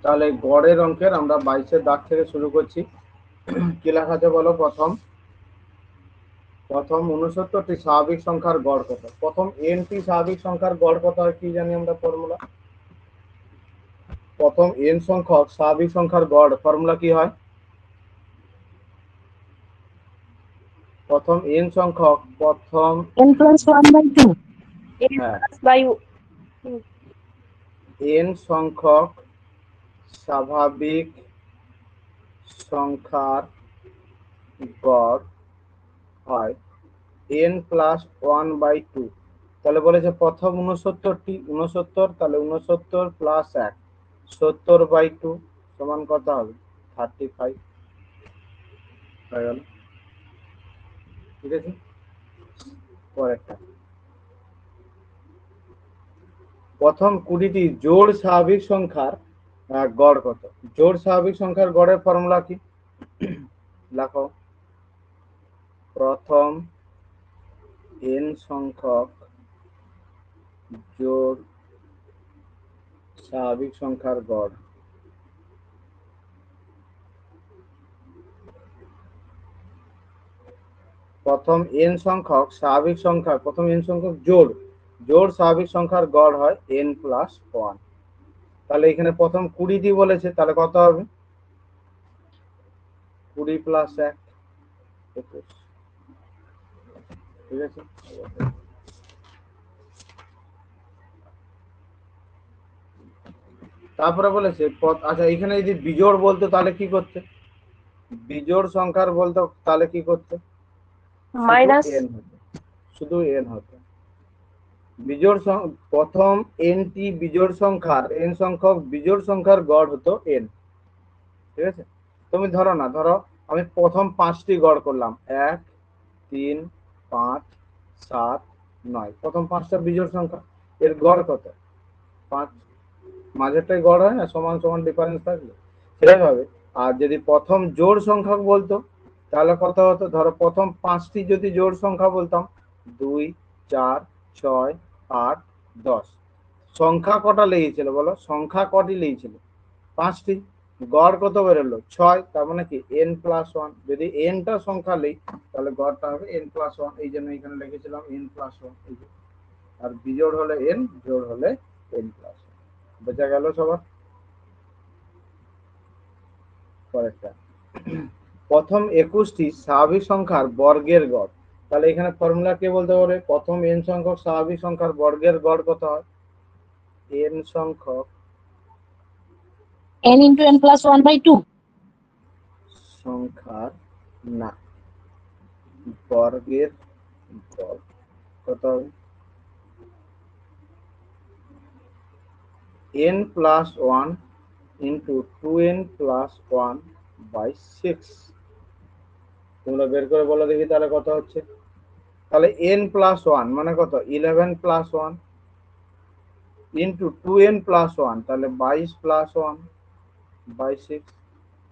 তাহলে গড়ের অঙ্কের আমরা 22-এর দাগ থেকে শুরু করছি। কি লেখা আছে বলো? প্রথম 69টি স্বাভাবিক সংখ্যার গড় কত? প্রথম এনটি স্বাভাবিক সংখ্যার গড় কত হয় কি জানি আমরা ফর্মুলা? প্রথম এন সংখ্যক স্বাভাবিক সংখ্যার গড় ফর্মুলা কি হয়? প্রথম এন সংখ্যক প্রথম n plus 1 by 2. হ্যাঁ by এন সংখ্যক স্বাভাবিক সংখ্যার গড় হয় n প্লাস 1/2। তাহলে বলেছে প্রথম 69টি 69, তাহলে 69 প্লাস 1 70/2 সমান কত হবে? 35 হয়ে গেল। ঠিক আছে, পরেরটা প্রথম 20টি জোড় স্বাভাবিক সংখ্যার গড় কত? জোড় স্বাভাবিক সংখ্যার গড়ের ফর্মুলা কি? লেখো। প্রথম n সংখ্যক জোড় স্বাভাবিক সংখ্যার গড় প্রথম n সংখ্যক স্বাভাবিক সংখ্যার প্রথম n সংখ্যক জোড় স্বাভাবিক সংখ্যার গড় হয় n প্লাস 1। তাহলে এখানে প্রথম 20টি বলেছে, তাহলে কত হবে? 20 প্লাস 1 21। ঠিক আছে, তারপরে বলেছে আচ্ছা এখানে যদি বিজোড় বলতো তাহলে কি করতে? বিজোড় সংখ্যার বলতো তাহলে কি করতে? minus n হতো, শুধু n হতো। বিজোড় প্রথম nটি বিজোড় সংখ্যার n সংখ্যক বিজোড় সংখ্যার গড় হতো n। ঠিক আছে, তুমি ধরো না, ধরো আমি প্রথম 5টি গড় করলাম 1 3 5 7 9, প্রথম 5টা বিজোড় সংখ্যা, এর গড় কত? 5। মাঝেরটাই গড় হয় না, সমান সমান ডিফারেন্স থাকলে সেটাই হবে। আর যদি প্রথম জোড় সংখ্যা বলতো তাহলে কত হতো? ধরো প্রথম 5টি যদি জোড় সংখ্যা বলতাম 2 4 6 8 10, সংখ্যা কটা লেগেছিল বলো? সংখ্যা কটি লেগেছিল? 5টি। গড় কত বেরোলো? 6। তার মানে কি n প্লাস 1। যদি nটা সংখ্যা নেই তাহলে গড়টা হবে n প্লাস 1। এই জন্য এখানে লিখেছিলাম n প্লাস 1। এই যে, আর বিজোড় হলে n, জোড় হলে n প্লাস 1। বোঝা গেল সবার? পরেরটা প্রথম 21টি স্বাভাবিক সংখ্যার বর্গের গড়। তাহলে এখানে ফর্মুলা কে বলতে পারে? প্রথম n সংখ্যক স্বাভাবিক সংখ্যার বর্গের গড় কত হয়? n সংখ্যক n into n plus 1 by 2. সংখ্যার না বর্গের গড় কত হবে? n plus 1 into 2n plus 1 by 6। তোমরা বের করে বলো দেখি তাহলে কত হচ্ছে। তাহলে n প্লাস 1 মানে কত? 11 প্লাস 1 ইন্টু 2n প্লাস 1, তাহলে 22 প্লাস 1 বাই 6।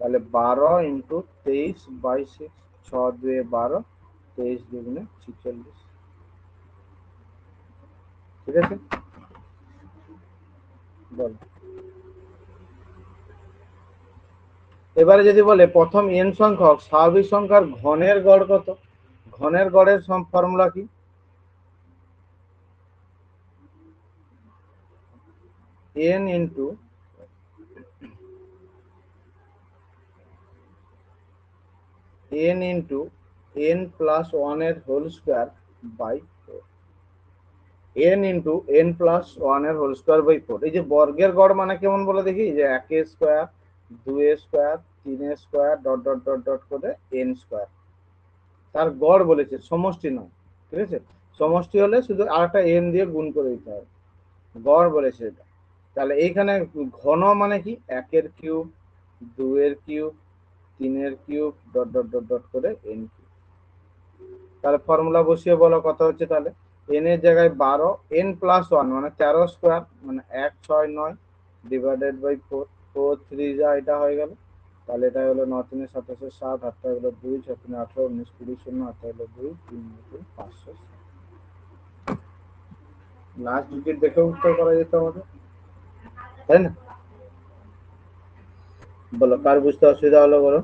তাহলে 12 ইন্টু 23 বাই 6, 6 2 12, 23 দুগুণে 46। ঠিক আছে, বল। এবারে যদি বলে প্রথম n সংখ্যক স্বাভাবিক সংখ্যার ঘনের গড় কত? ঘনের গড়ের ফর্মুলা কি? n into n into n plus 1 এর whole square by 4। n into n plus 1 এর হোল স্কোয়ার বাই 4। এই যে বর্গের গড় মানে কেমন বলে দেখি? যে 1 square 2 square 3 square dot dot dot dot করে n স্কোয়ার। তার গড় বলেছে, সমষ্টি নয়। ঠিক আছে, সমষ্টি হলে শুধু আরেকটা n দিয়ে গুণ করে দিতে হবে। গড় বলেছে এটা। তাহলে এইখানে ঘন মানে কি? 1 এর কিউব 2 এর কিউব 3 এর cube dot dot dot dot করে n কিউব। তাহলে ফর্মুলা বসিয়ে বলো কত হচ্ছে। তাহলে n এর জায়গায় 12, n প্লাস 1 মানে 13 স্কোয়ার মানে 1 6 9 ডিভাইডেড বাই 4, 4 3 যা এটা হয়ে গেল। তাহলে এটা হলো 9 3 27 7, 8 হলো 2, 6 3 18 19 20 0, 8 হলো 2 3 2 500। লাস্ট ডিজিট দেখে উত্তর করা যেত আমাদের, তাই না? বলো কার বুঝতে অসুবিধা হলো বলো।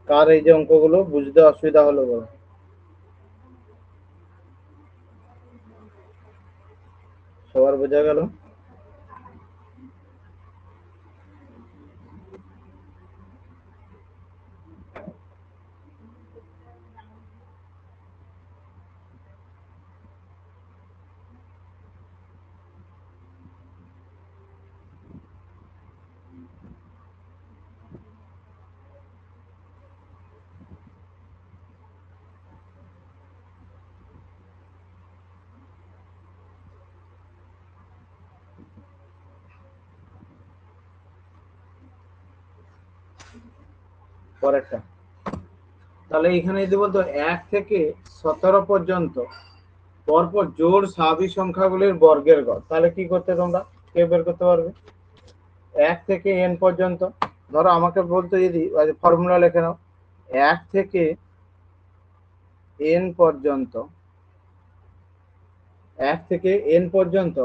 কার এই যে অঙ্কগুলো বুঝতে অসুবিধা হলো বলো। সবার বোঝা গেল? পরেরটা, তাহলে এখানে যদি বলতো 1 থেকে 17 পর্যন্ত পরপর জোড় স্বাভাবিক সংখ্যাগুলির বর্গের গড়, তাহলে কি করতে তোমরা কে বের করতে পারবে? 1 থেকে n পর্যন্ত, ধরো আমাকে বলতো যদি ফর্মুলা লিখে নাও, 1 থেকে n পর্যন্ত, 1 থেকে n পর্যন্ত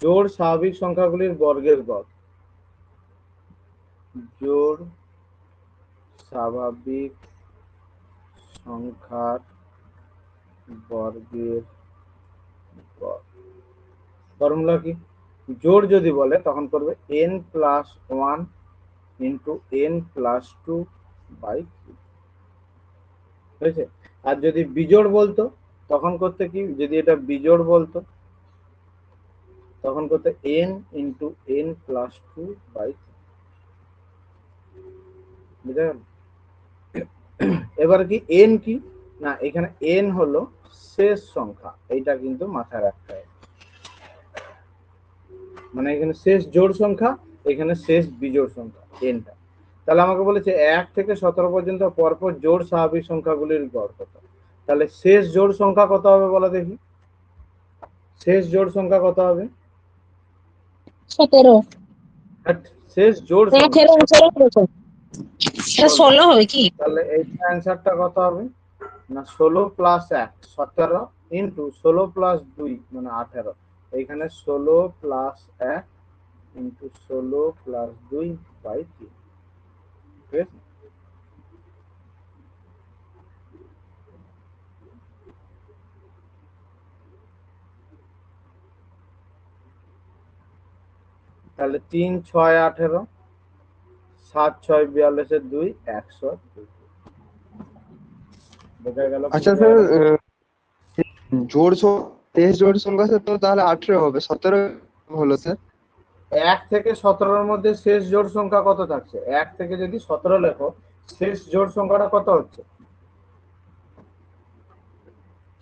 জোড় স্বাভাবিক সংখ্যাগুলির বর্গের গড়, জোড় স্বাভাবিক সংখ্যার বর্গের গড়। ফর্মুলা কি? জোড় যদি বলে তখন করবে n plus 1 into n plus 2 by 3, হয়েছে? আর যদি বিজোড় বলতো তখন করতে কি, যদি এটা বিজোড় বলতো তখন করতে n into n plus 2 by 3, বুঝা গেল? এবার কি n কি না, এখানে n হলো শেষ সংখ্যা, এইটা কিন্তু মাথায় রাখতে হবে, মানে এখানে শেষ জোড় সংখ্যা, এখানে শেষ বিজোড় সংখ্যা nটা। তাহলে আমাকে বলেছে 1 থেকে 17 পর্যন্ত পরপর জোড় স্বাভাবিক সংখ্যাগুলির গড় কত, তাহলে শেষ জোড় সংখ্যা কত হবে বলো দেখি, শেষ জোড় সংখ্যা কত হবে? 17 শেষ জোড় সংখ্যা 16 হবে কি? তাহলে এই অ্যান্সারটা কত হবে না 16 প্লাস 1 17 ইন্টু 16 প্লাস 2 মানে 18, এইখানে 16 প্লাস 1 ইন্টু 16 প্লাস 2 বাই 3, ঠিক আছে? তাহলে 3 6 18, 7 6 42 2 100, বোঝা গেল? আচ্ছা স্যার, জোড় তেইশ জোড় সংখ্যা স্যার, তো তাহলে 18 হবে, 17 হলো স্যার। 1 থেকে 17 মধ্যে শেষ জোড় সংখ্যা কত থাকছে? 1 থেকে যদি 17 লেখো, শেষ জোড় সংখ্যাটা কত হচ্ছে?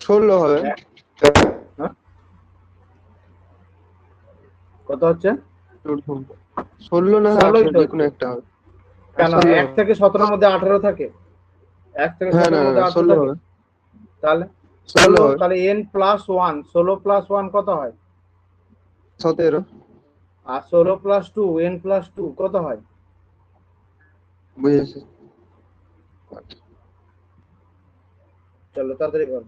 16 হবে। হ্যাঁ, কত হচ্ছে? 16 না 16ই 18 তো যে কোনো একটা হবে। কেন 16 1 থেকে 17 মধ্যে 18 থাকে? 1 থেকে হ্যাঁ, 17 না মধ্যে 18 16 থাকে, হবে, তাহলে 16 16, হবে, তাহলে n প্লাস 1, 16 প্লাস 1 কত হয়? 17। আর 16 প্লাস 2, n প্লাস 2 কত হয়? বুঝেছি। চলো তাড়াতাড়ি করো।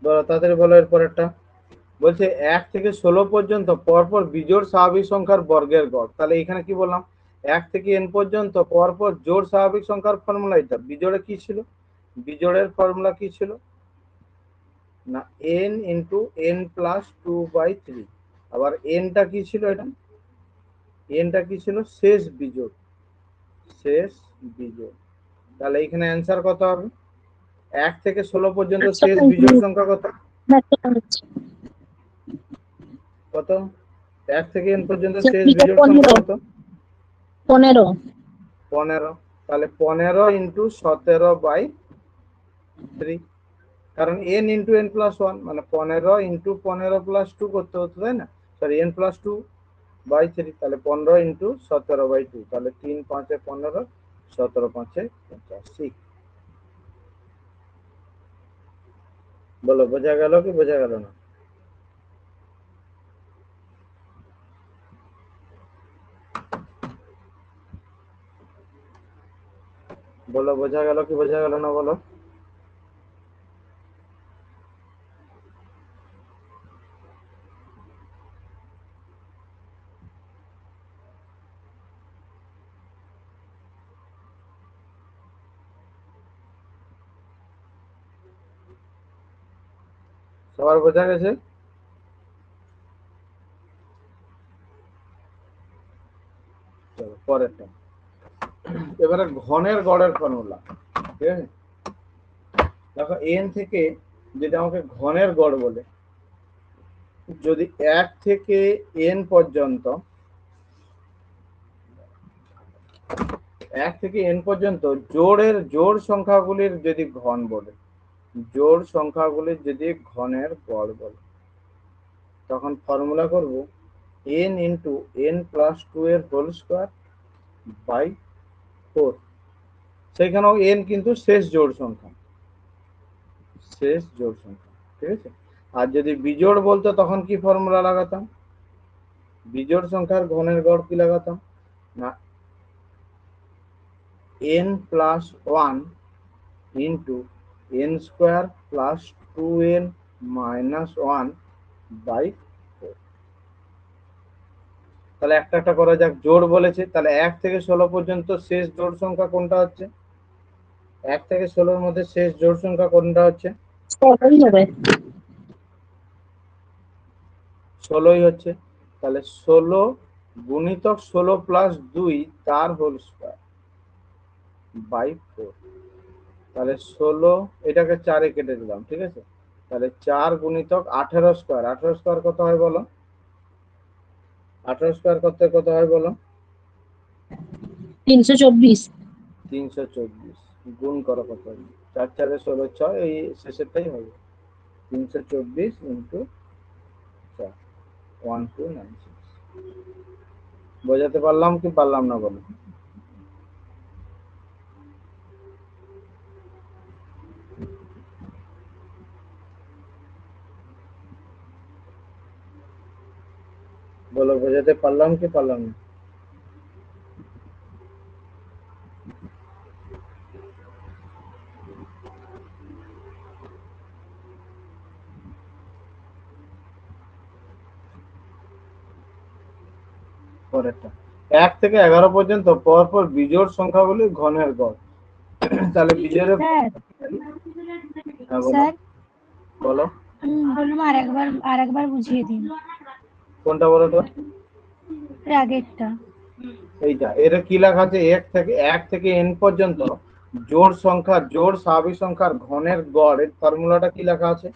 বলো তাড়াতাড়ি বলো এর পরেরটা। বলছে 1 থেকে 16 পর্যন্ত পরপর বিজোড় স্বাভাবিক সংখ্যার বর্গের গড়, তাহলে এখানে কি বললাম? 1 থেকে n পর্যন্ত পরপর জোড় স্বাভাবিক সংখ্যার ফর্মুলা এটা। বিজোড়ে কি ছিল? বিজোড়ের ফর্মুলা কি ছিল না n into n plus 2 by 3, আবার nটা কি ছিল? এটা nটা কি ছিল? শেষ বিজোড়, শেষ বিজোড়। তাহলে এখানে অ্যান্সার কত হবে? 1 থেকে 16 পর্যন্ত শেষ বিজোড় সংখ্যা কত? কত? 1 থেকে n পর্যন্ত শেষ বিজোড় সংখ্যা কত? 15 15, তাহলে 15 ইন্টু 17/3, কারণ n ইন্টু n প্লাস 1 মানে 15 ইন্টু 15 প্লাস 2 করতে হতো, তাই না? সরি, n প্লাস 2/3, তাহলে 15 ইন্টু 17/2, তাহলে 3 5 এ 15, 17 5 এ 85। বলো, বোঝা গেল কি বোঝা গেল না? বলো, বোঝা গেল কি বোঝা গেল না, বলো। সবার বোঝা গেছে? চলো পরেরটা। এবারে ঘনের গড়ের ফর্মুলা, ঠিক আছে? দেখো, n থেকে যদি আমাকে ঘনের গড় বলে, যদি 1 থেকে n পর্যন্ত, 1 থেকে n পর্যন্ত জোড় সংখ্যাগুলির যদি ঘন বলে, জোড় সংখ্যাগুলির যদি ঘনের গড় বলে, তখন ফর্মুলা করব n ইন্টু n প্লাস 2 এর হোল স্কোয়ার বাই 4। সেখানেও n কিন্তু শেষ জোড় সংখ্যা, শেষ জোড় সংখ্যা, ঠিক আছে? আর যদি বিজোড় বলতো তখন কি ফর্মুলা লাগাতাম? বিজোড় সংখ্যার ঘনের গড় কি লাগাতাম না, n plus 1 into n square plus 2n minus 1 by 4। তাহলে একটা একটা করা যাক। জোড় বলেছে, তাহলে 1 থেকে 16 পর্যন্ত শেষ জোড় সংখ্যা কোনটা হচ্ছে? 1 থেকে 16 এর মধ্যে শেষ জোড় সংখ্যা কোনটা হচ্ছে? 16 হবে। 16ই হচ্ছে। তাহলে 16 গুণিতক 16 প্লাস 2 তার হোল স্কোয়ার বাই 4। তাহলে 16, এটাকে 4 এ কেটে দিলাম, ঠিক আছে? তাহলে 4 গুণিতক 18 স্কোয়ার, 18 স্কোয়ার কত হয় বলো? 18 স্কোয়ার করতে কত হয় বলো? 324। 324 গুণ করো কত হবে? 4 4 এ 16, 6, এই শেষেরটাই হবে। 324 ইন্টু 4, 1296। বোঝাতে পারলাম কি পারলাম না বলো? বলো, বোঝাতে পারলাম কি পারলাম না? পরেরটা, 1 থেকে 11 পর্যন্ত পরপর বিজোড় সংখ্যাগুলি ঘনের গড়। তাহলে বিজোড়ের, স্যার হ্যাঁ বলো স্যার বলো। বললাম আরেকবার বুঝিয়ে দিন কোনটা বলো তো? এর আগেরটা। এইটা, এর কি লেখা আছে? 1 থেকে n পর্যন্ত জোড় সংখ্যা, জোড় স্বাভাবিক সংখ্যার ঘনের গড়, এর ফর্মুলাটা কি লেখা আছে?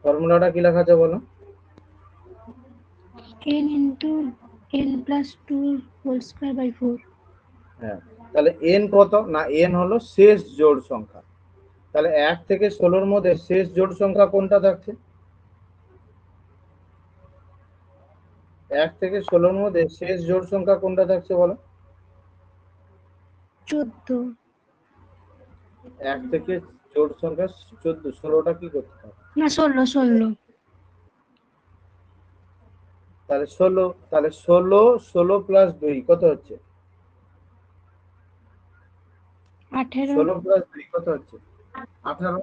ফর্মুলাটা কি লেখা আছে বলো? n into n plus 2 whole square by 4। হ্যাঁ, তাহলে n কত না, n হলো শেষ জোড় সংখ্যা। তাহলে 1 থেকে 16 এর মধ্যে শেষ জোড় সংখ্যা কোনটা থাকছে? 1 থেকে 16 এর মধ্যে শেষ জোড় সংখ্যা কোনটা থাকছে বলো? 14। 1 থেকে জোড় সংখ্যা 14, 16টা কি করতে হবে? না 16। তাহলে 16, তাহলে 16 প্লাস 2 কত হচ্ছে? 18। 16 প্লাস 2 কত হচ্ছে? 18।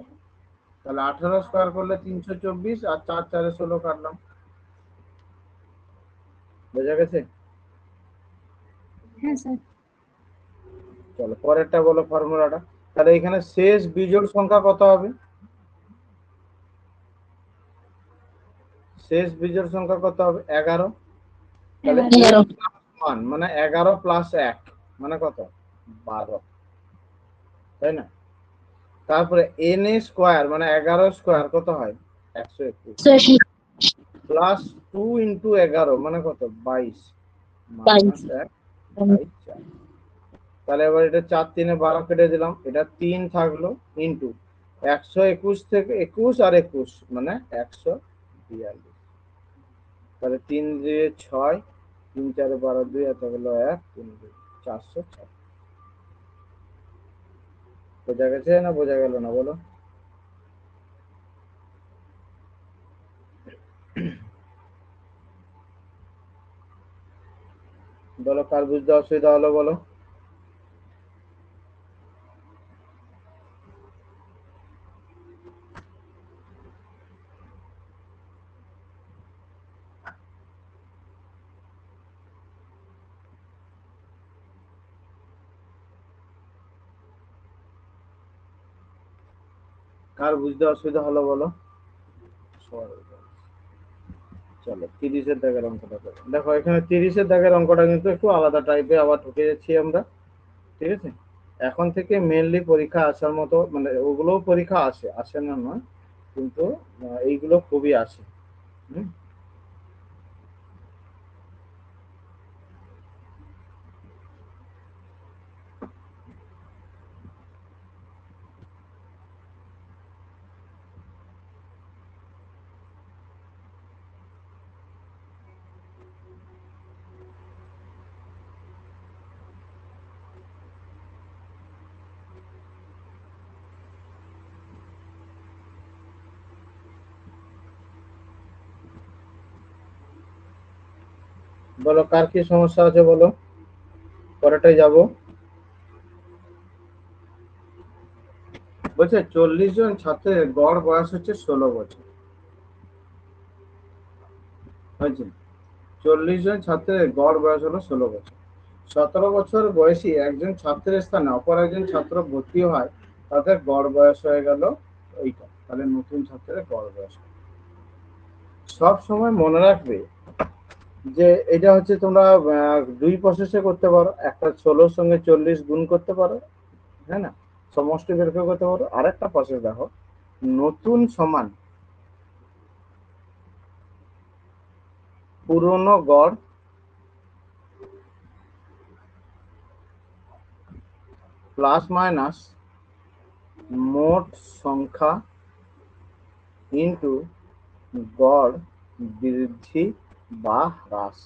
তাহলে 18 স্কোয়ার করলে 324, আর 4 4 এ 16 কাটলাম। বোঝা গেছে? হ্যাঁ স্যার। চলো পরেরটা বলো ফর্মুলাটা। তাহলে এখানে শেষ বিজোড় সংখ্যা কত হবে? শেষ বিজোড় সংখ্যা কত হবে? 11। তাহলে 11 1 মানে 11 প্লাস 1 মানে কত? 12, তাই না? তারপরে n স্কোয়ার মানে 11 স্কোয়ার কত হয়? 121 180 প্লাস 2 ইন্টু 11 মানে কত? 22। মাইনাস 1/4। তাহলে এবার এটা 4 3 12 কেটে দিলাম, এটা 3 থাকলো ইন্টু 121 থেকে 21 আর 21 মানে 142। তাহলে 3 দিয়ে 6, 3 4 12 2 এত হলো 1 3 2 406। বোঝা গেছে না বোঝা গেল না বলো? বলো কার বুঝতে অসুবিধা হলো বলো? কার বুঝতে অসুবিধা হলো বলো? চলো 30-এর দাগের অঙ্কটা করো। দেখো এখানে 30-এর দাগের অঙ্কটা কিন্তু একটু আলাদা টাইপে আবার ঢুকে যাচ্ছি আমরা, ঠিক আছে? এখন থেকে মেনলি পরীক্ষা আসার মতো, মানে ওগুলোও পরীক্ষা আসে, আসে না নয়, কিন্তু এইগুলো খুবই আসে। হুম। বলো কার কি সমস্যা আছে বলো, পরেরটাই যাব। বলছে 40 জন ছাত্রের গড় বয়স হচ্ছে 16 বছর, হয়েছে? 40 জন ছাত্রের গড় বয়স হলো 16 বছর। 17 বছর বয়সী একজন ছাত্রের স্থানে অপর একজন ছাত্র ভর্তি হয়, তাদের গড় বয়স হয়ে গেল এইটা। তাহলে নতুন ছাত্রের গড় বয়স। সব সময় মনে রাখবে যে এটা হচ্ছে তোমরা দুই প্রসেসে করতে পারো। একটা 16-র সঙ্গে 40 গুণ করতে পারো, হ্যাঁ না, সমষ্টি বের করে করতে পারো। আরেকটা প্রসেস দেখো, নতুন সমান পুরনো গড় প্লাস মাইনাস মোট সংখ্যা ইন্টু গড় বৃদ্ধি বা হ্রাস।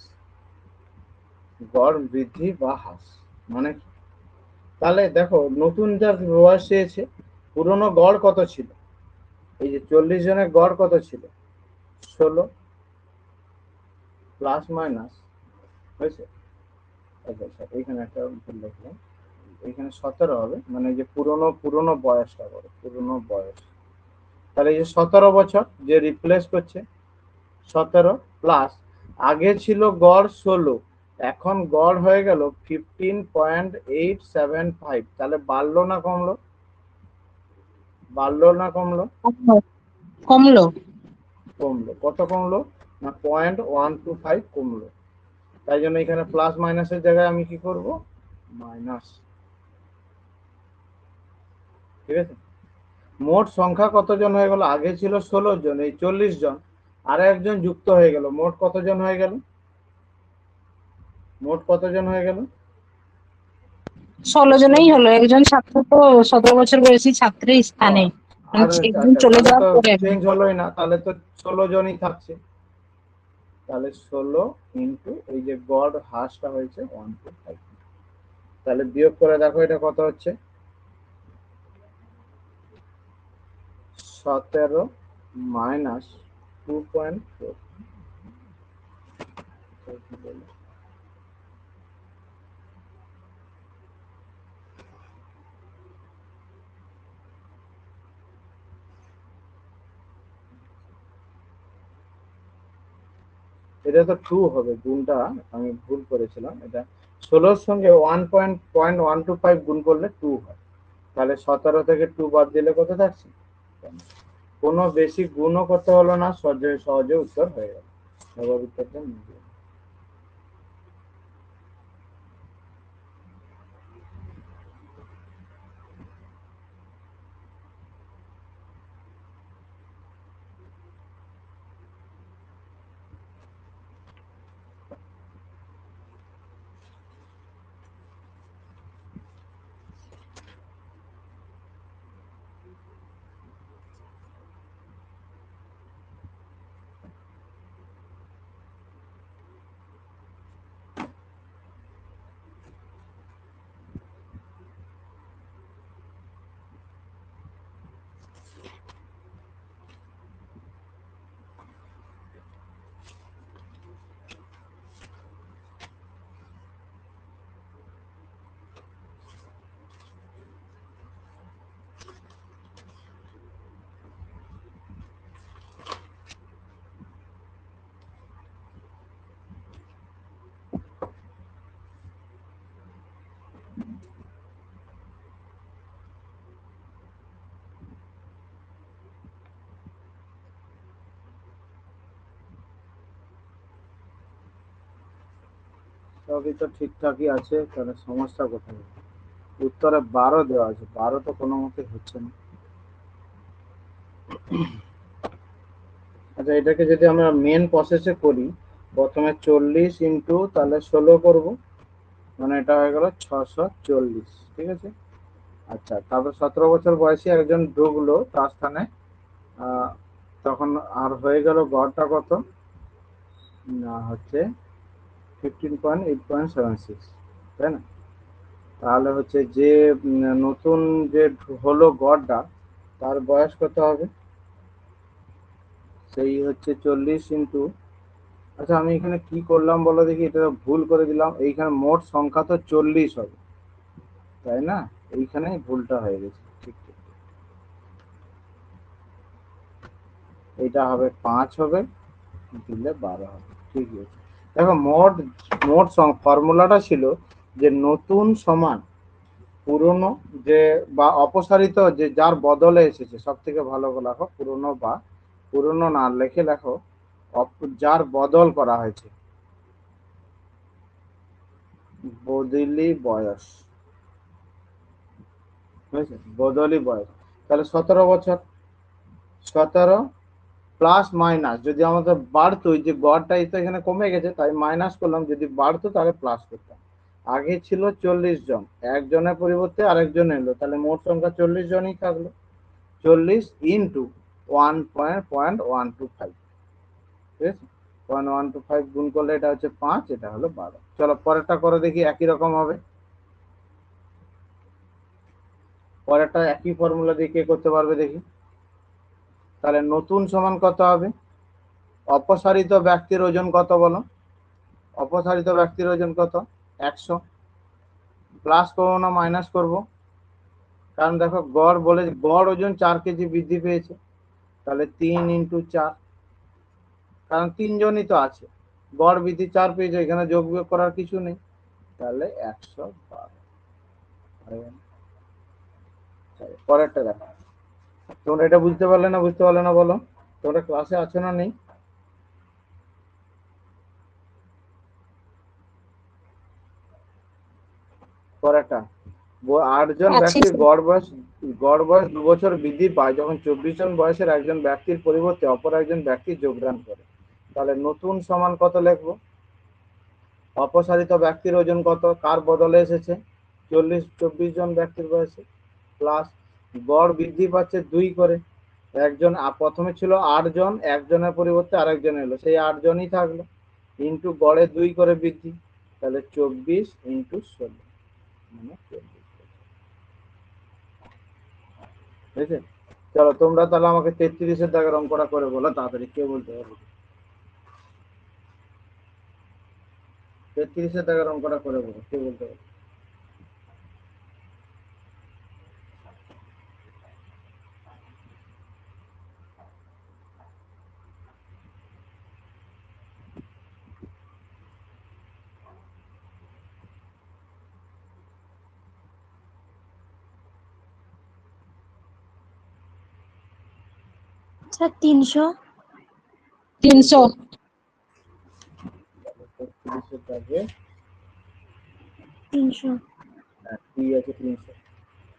গড় বৃদ্ধি বা হ্রাস মানে কি? তাহলে দেখো নতুন যার বয়স হয়েছে, পুরনো গড় কত ছিল? এই যে 40 জনের গড় কত ছিল? 16 প্লাস মাইনাস, হয়েছে? আচ্ছা আচ্ছা, এইখানে একটা ভুল লিখলাম, এইখানে 17 হবে, মানে যে পুরনো পুরনো বয়সটা বলো, পুরনো বয়স। তাহলে এই যে 17 বছর যে রিপ্লেস করছে, 17 প্লাস আগে ছিল গড় 16, এখন গড় হয়ে গেল 15.875। তাহলে বাড়লো না কমলো? বাড়লো না কমলো? কমলো। কমলো। কত কমলো? না 0.125 কমলো। তাই জন্য এখানে প্লাস মাইনাসের জায়গায় আমি কি করব? মাইনাস। ঠিক আছে? মোট সংখ্যা কতজন হয়ে গেল? আগে ছিল 16 জন, এই 40 জন আর একজন যুক্ত হয়ে গেল, মোট কতজন হয়ে গেল? মোট কতজন হয়ে গেল? 16 জনেই হলো, একজন ছাত্র তো 17 বছর বয়সী ছাত্রের স্থানে, মানে আর একজন আচ্ছা, চলে তাহলে যাওয়ার তো পরে চেঞ্জ হলোই না, তাহলে তো 16 জনই থাকছে। তাহলে 16 ইন্টু এই যে গড় হ্রাসটা হয়েছে 125। তাহলে বিয়োগ করে দেখো এটা কত হচ্ছে? 17 মাইনাস 2.4। এটা তো 2 হবে, গুণটা আমি ভুল করেছিলাম। এটা 16-র সঙ্গে 1.125 গুণ করলে 2 হয়। তাহলে 17 থেকে 2 বাদ দিলে কত থাকছে? কোনো বেশি গুণও করতে হলো না, সহজে সহজে উত্তর হয়ে গেল। এবার উত্তরটা নিয়ে সবই তো ঠিকঠাকই আছে, তাহলে সমস্যা কোথায়? উত্তরে 12 দেওয়া আছে, 12 তো কোনো মতে হচ্ছে না। আচ্ছা, এটাকে যদি আমরা মেন প্রসেসে করি, প্রথমে 40 ইন্টু তাহলে 16 করব, মানে এটা হয়ে গেল 640, ঠিক আছে। আচ্ছা, তারপর 17 বছর বয়সী একজন ঢুকলো তার স্থানে, আহ, তখন আর হয়ে গেল গড়টা কত না হচ্ছে 15.8.76, তাই না? তাহলে হচ্ছে যে নতুন যে হলো গড়টা, তার বয়স কত হবে? সেই হচ্ছে 40 ইন্টু, আচ্ছা আমি এখানে কি করলাম বলো দেখি, এটা ভুল করে দিলাম, এইখানে মোট সংখ্যা তো 40 হবে, তাই না? এইখানে ভুলটা হয়ে গেছে, ঠিক ঠিক। এইটা হবে 5 হবে, দিলে 12 হবে, ঠিক আছে। দেখো মোট মোট ফর্মুলাটা ছিল যে নতুন সমান পুরনো, যে বা অপসারিত, যে যার বদলে এসেছে, সব থেকে ভালো লেখো পুরনো, বা পুরনো না লেখে লেখো যার বদল করা হয়েছে, বদলি বয়স, বুঝেছো? বদলি বয়স। তাহলে 17 বছর, 17 প্লাস মাইনাস, যদি আমাদের বাড়তো, ওই যে গড়টাই তো এখানে কমে গেছে তাই মাইনাস করলাম, যদি বাড়তো তাহলে প্লাস করতাম। আগে ছিল 40 জন, একজনের পরিবর্তে আরেকজন এলো, তাহলে মোট সংখ্যা 40 জনই থাকলো। 40 ইন্টু 1.125, ঠিক আছে। 0.125 গুণ করলে এটা হচ্ছে 5, এটা হলো 12। চলো পরেরটা করে দেখি, একই রকম হবে। পরেরটা একই ফর্মুলা দিয়ে কে করতে পারবে দেখি। তাহলে নতুন সমান কত হবে? অপসারিত ব্যক্তির ওজন কত বলো? অপসারিত ব্যক্তির ওজন কত? 100। প্লাস করবো না মাইনাস করব? কারণ দেখো গড় বলে, গড় ওজন 4 কেজি বৃদ্ধি পেয়েছে, তাহলে 3 ইন্টু 4, কারণ 3 জনই তো আছে, গড় বৃদ্ধি 4 পেয়েছে, এখানে যোগ বিয়োগ করার কিছু নেই, তাহলে 112। পরেরটা দেখো, তোমরা এটা বুঝতে পারলে না, বুঝতে পারলে না বলো? তোমরা ক্লাসে আছো না নেই? পরেরটা, 8 জন আছি ব্যক্তির স্যার। গড় বয়স 2 বছর বৃদ্ধি পায় যখন 24 জন বয়সের একজন ব্যক্তির পরিবর্তে অপর একজন ব্যক্তি যোগদান করে। তাহলে নতুন সমান কত লিখবো? অপসারিত ব্যক্তির ওজন কত, কার বদলে এসেছে? 24 জন ব্যক্তির বয়সে, প্লাস গড় বৃদ্ধি পাচ্ছে 2 করে, একজন প্রথমে ছিল 8 জন, একজনের পরিবর্তে আরেকজন এলো, সেই 8 জনই থাকলো, ইন্টু গড়ে 2 করে বৃদ্ধি, তাহলে 24 ইন্টু 16, মানে 40। ঠিক আছে। চলো তোমরা তাহলে আমাকে 33-এর দাগের অঙ্কটা করে বলো তাড়াতাড়ি, কে বলতে পারবে? 33-এর দাগের অঙ্কটা করে বলো, কে বলতে পারবে? স্যার 300। 300। 33-এর দাগে 300। কি আছে? 300।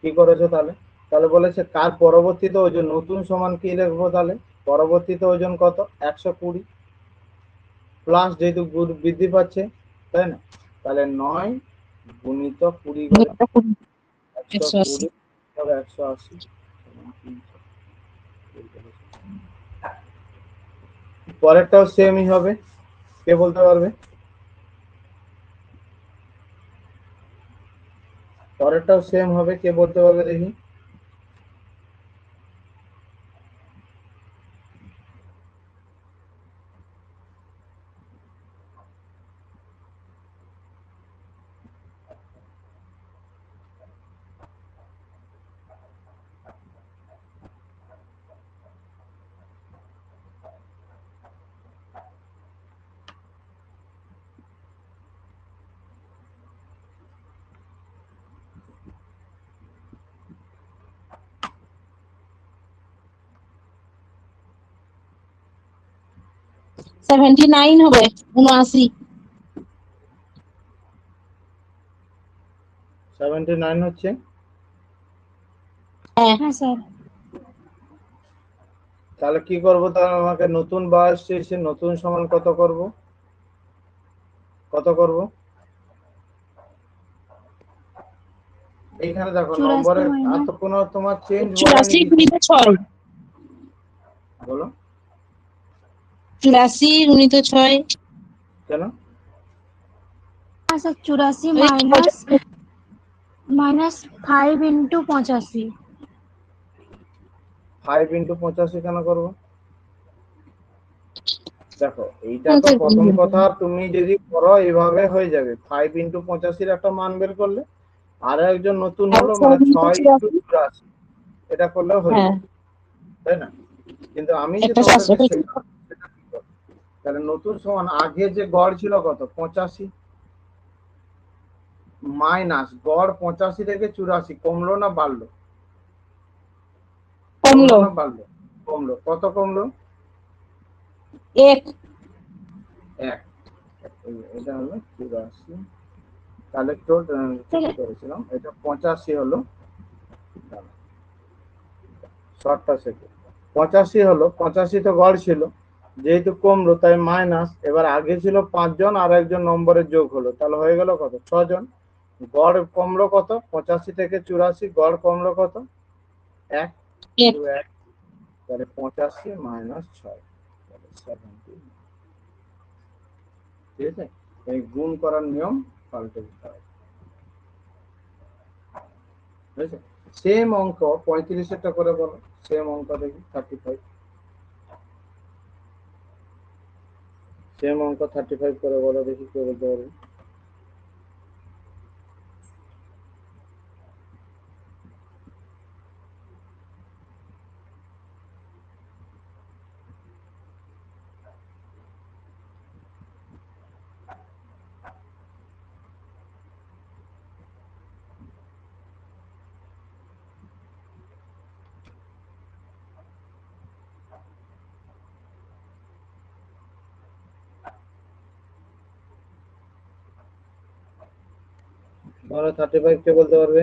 কি করেছো তাহলে? তাহলে বলেছে কার পরবর্তীতে ওজন, নতুন সমান কি লিখবো তাহলে? পরবর্তীতে ওজন কত? 120, প্লাস যেহেতু বৃদ্ধি পাচ্ছে, তাই না? তাহলে 9 গুণিত 20 করে 180। 120 হবে 180। পরেরটাও সেমই হবে, কে বলতে পারবে? পরেরটাও সেম হবে, কে বলতে পারবে দেখি? সেভেন্টি নাইন হবে, 79। 79 হচ্ছে। হ্যাঁ হ্যাঁ স্যার। তাহলে কি করব, তাহলে আমাকে নতুন বার আসছে, সে নতুন সমান কত করব, কত করব? এইখানে দেখো 84 নম্বরের আর মাইনাস তো কোনো তোমার চেঞ্জ বলেনি 84 কিছু। গুণিত 6, বলো 84 গুণিত 6, কেন? স্যার 84 ওই মাইনাস 5 ইন্টু 85। 5 ইন্টু 85 কেন করব? দেখো এইটা তো প্রথম কথা, তুমি যদি করো এইভাবে হয়ে যাবে, 5 ইন্টু 85 একটা মান বের করলে, আর একজন নতুন হলো মানে 6 ইন্টু 84, এটা করলেও হয়ে হ্যাঁ, যাবে, তাই না? কিন্তু আমি যে একটা তোমাদেরকে 700 শেখাবো সেটা কি করবো? তাহলে নতুন সমান আগে যে গড় ছিল কত 85, মাইনাস গড় 85 থেকে 84 কমলো না বাড়লো? কমলো না বাড়লো? কমলো। কত কমলো? 1, 1। এটা হলো 84, তাহলে তো ঠিক করেছিলাম, এটা 85 হলো, শর্টটা সেকে 85 হলো, 85 তো গড় ছিল, যেহেতু কমলো তাই মাইনাস, এবার আগে ছিল 5 জন আর একজন নম্বরের যোগ হলো, তাহলে হয়ে গেল কত 6 জন। গড় কমলো কত 85 থেকে 84, গড় কমলো কত 1, 1, 1, তাহলে 85 মাইনাস 6, তাহলে 70। ঠিক আছে, এই গুণ করার নিয়ম পাল্টে দিতে হবে, বুঝেছো? সেম অঙ্ক 35 করে বলো, সেম অঙ্ক দেখি 35, সেম অঙ্ক 35 করে বলো দেখি কে বলতে পারবে। বলো 35 কে বলতে পারবে?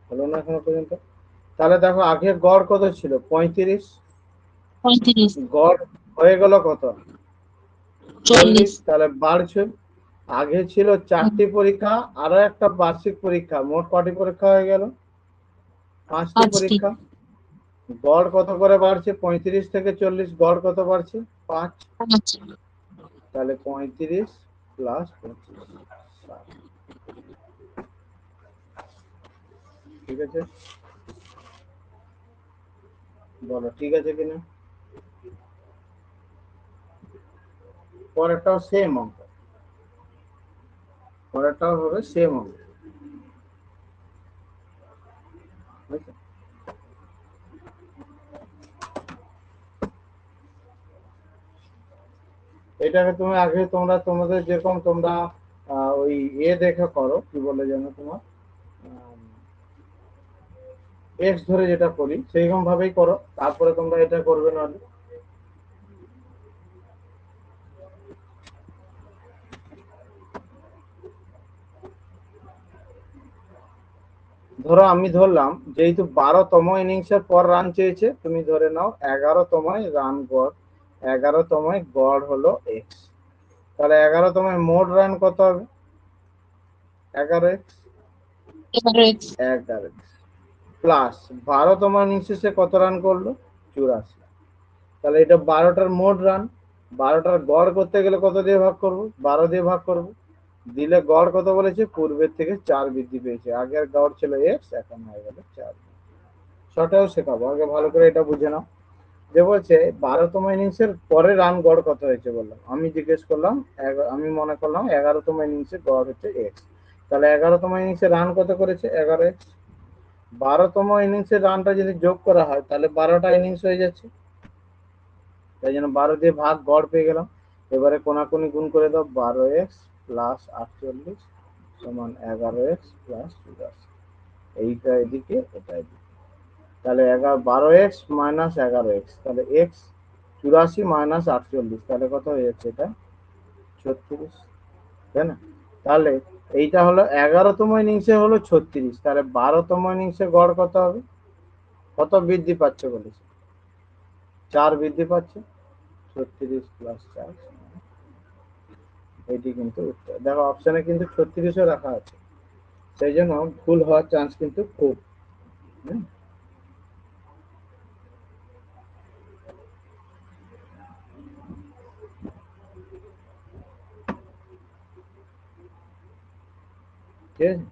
হলো না এখনো পর্যন্ত? তাহলে দেখো আগে গড় কত ছিল 35, 35, গড় হয়ে গেল কত 40, 40, তাহলে বাড়ছে। আগে ছিল 4টি পরীক্ষা, আরো একটা বার্ষিক পরীক্ষা, মোট কটি পরীক্ষা হয়ে গেল 5টি 5টি, পরীক্ষা। গড় কত করে বাড়ছে 35 থেকে 40, গড় কত বাড়ছে 5, 5, তাহলে 35 প্লাস 25, 60। ঠিক আছে, বলো ঠিক আছে কিনা? পরেরটাও সেম অঙ্ক, পরেরটাও হবে সেম অঙ্ক, বুঝছো? এটাকে তুমি আগে তোমরা তোমাদের যেরকম তোমরা ওই দেখে করো, কি বলে যেন তোমার এক্স ধরে যেটা করি সেইরকম ভাবেই করো, তারপরে তোমরা এটা করবে না। ধরো আমি ধরলাম যেহেতু 12তম ইনিংসের পর রান চেয়েছে, তুমি ধরে নাও 11তম রান গড়, 11তম গড় হলো এক্স, তাহলে 11তম মোট রান কত হবে 11x, 11x, 11x প্লাস 12তম ইনিংসে সে কত রান করলো 84, তাহলে এটা 12টার মোট রান, 12টার গড় করতে গেলে কত দিয়ে ভাগ করব 12 দিয়ে ভাগ করব, দিলে গড় কত বলেছে পূর্বের থেকে 4 বৃদ্ধি পেয়েছে, আগের গড় ছিল এক্স এখন হয়ে গেল 4। শর্টেও শেখাবো, আগে ভালো করে এটা বুঝে নাও। যে বলছে 12তম ইনিংসের পরে রান গড় কত হয়েছে বললাম, আমি জিজ্ঞেস করলাম, আমি মনে করলাম 11তম ইনিংসে গড় হচ্ছে এক্স, তাহলে 11তম ইনিংসে রান কত করেছে 11x, 12তম ইনিংসের রানটা যদি যোগ করা হয় তাহলে 12টা ইনিংস হয়ে যাচ্ছে, তাই জন্য 12 দিয়ে ভাগ গড় পেয়ে গেলাম। এবারে কোনাকুনি গুণ করে দাও 12x প্লাস 48 সমান 11x প্লাস 84। এইটা এদিকে এটা এদিকে, তাহলে 12x মাইনাস 11x, তাহলে x 84 মাইনাস 48, তাহলে কত হয়ে যাচ্ছে এটা 36, তাই না? তাহলে এইটা হলো 11তম ইনিংসে হলো 36, তাহলে 12তম ইনিংসে গড় কত হবে? কত বৃদ্ধি পাচ্ছে বলেছে? 4 বৃদ্ধি পাচ্ছে, 36 প্লাস 4, এটি কিন্তু উত্তর। দেখো অপশনে কিন্তু 36ও রাখা আছে, সেই জন্য ভুল হওয়ার চান্স কিন্তু খুব। হুম? ঠিক আছে?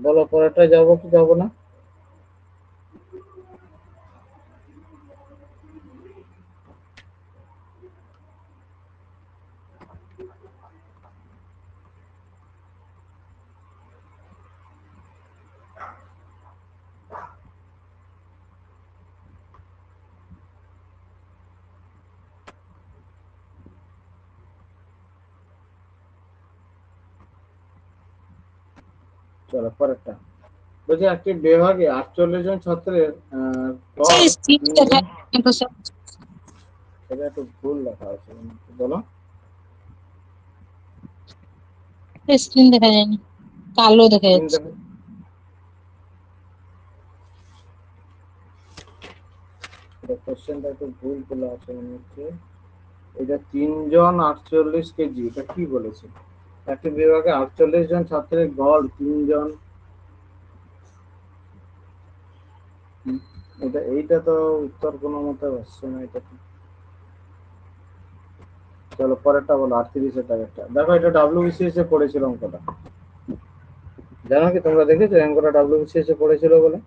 বলো পরেরটা যাবো কি যাবো না? চলো পরেরটা। বলছি একটি বিভাগে 48 জন ছাত্রের গড় স্ক্রিন 3 দেখা জন। কিন্তু স্যার এটা একটু ভুল লেখা আছে, বলো। স্ক্রিন দেখা যায়নি, কালো দেখা স্ক্রিন যাচ্ছে। দেখো, এটা কোশ্চেনটা একটু ভুল বলে আছে মনে হচ্ছে। এটা 3 জন 48 কেজি, এটা কি বলেছে? একটি বিভাগে 48 জন ছাত্রের গড় 3 জন। এটা এইটা তো উত্তর কোনো মতে হচ্ছে না এটা তো। চলো পরেরটা বলো, 38 টাকাটা দেখো, এটা ডাব্লিউবিসিএস এ পড়েছিল অঙ্কটা, জানো কি? তোমরা দেখেছো অঙ্কটা ডাব্লিউবিসিএস এ পড়েছিল বলে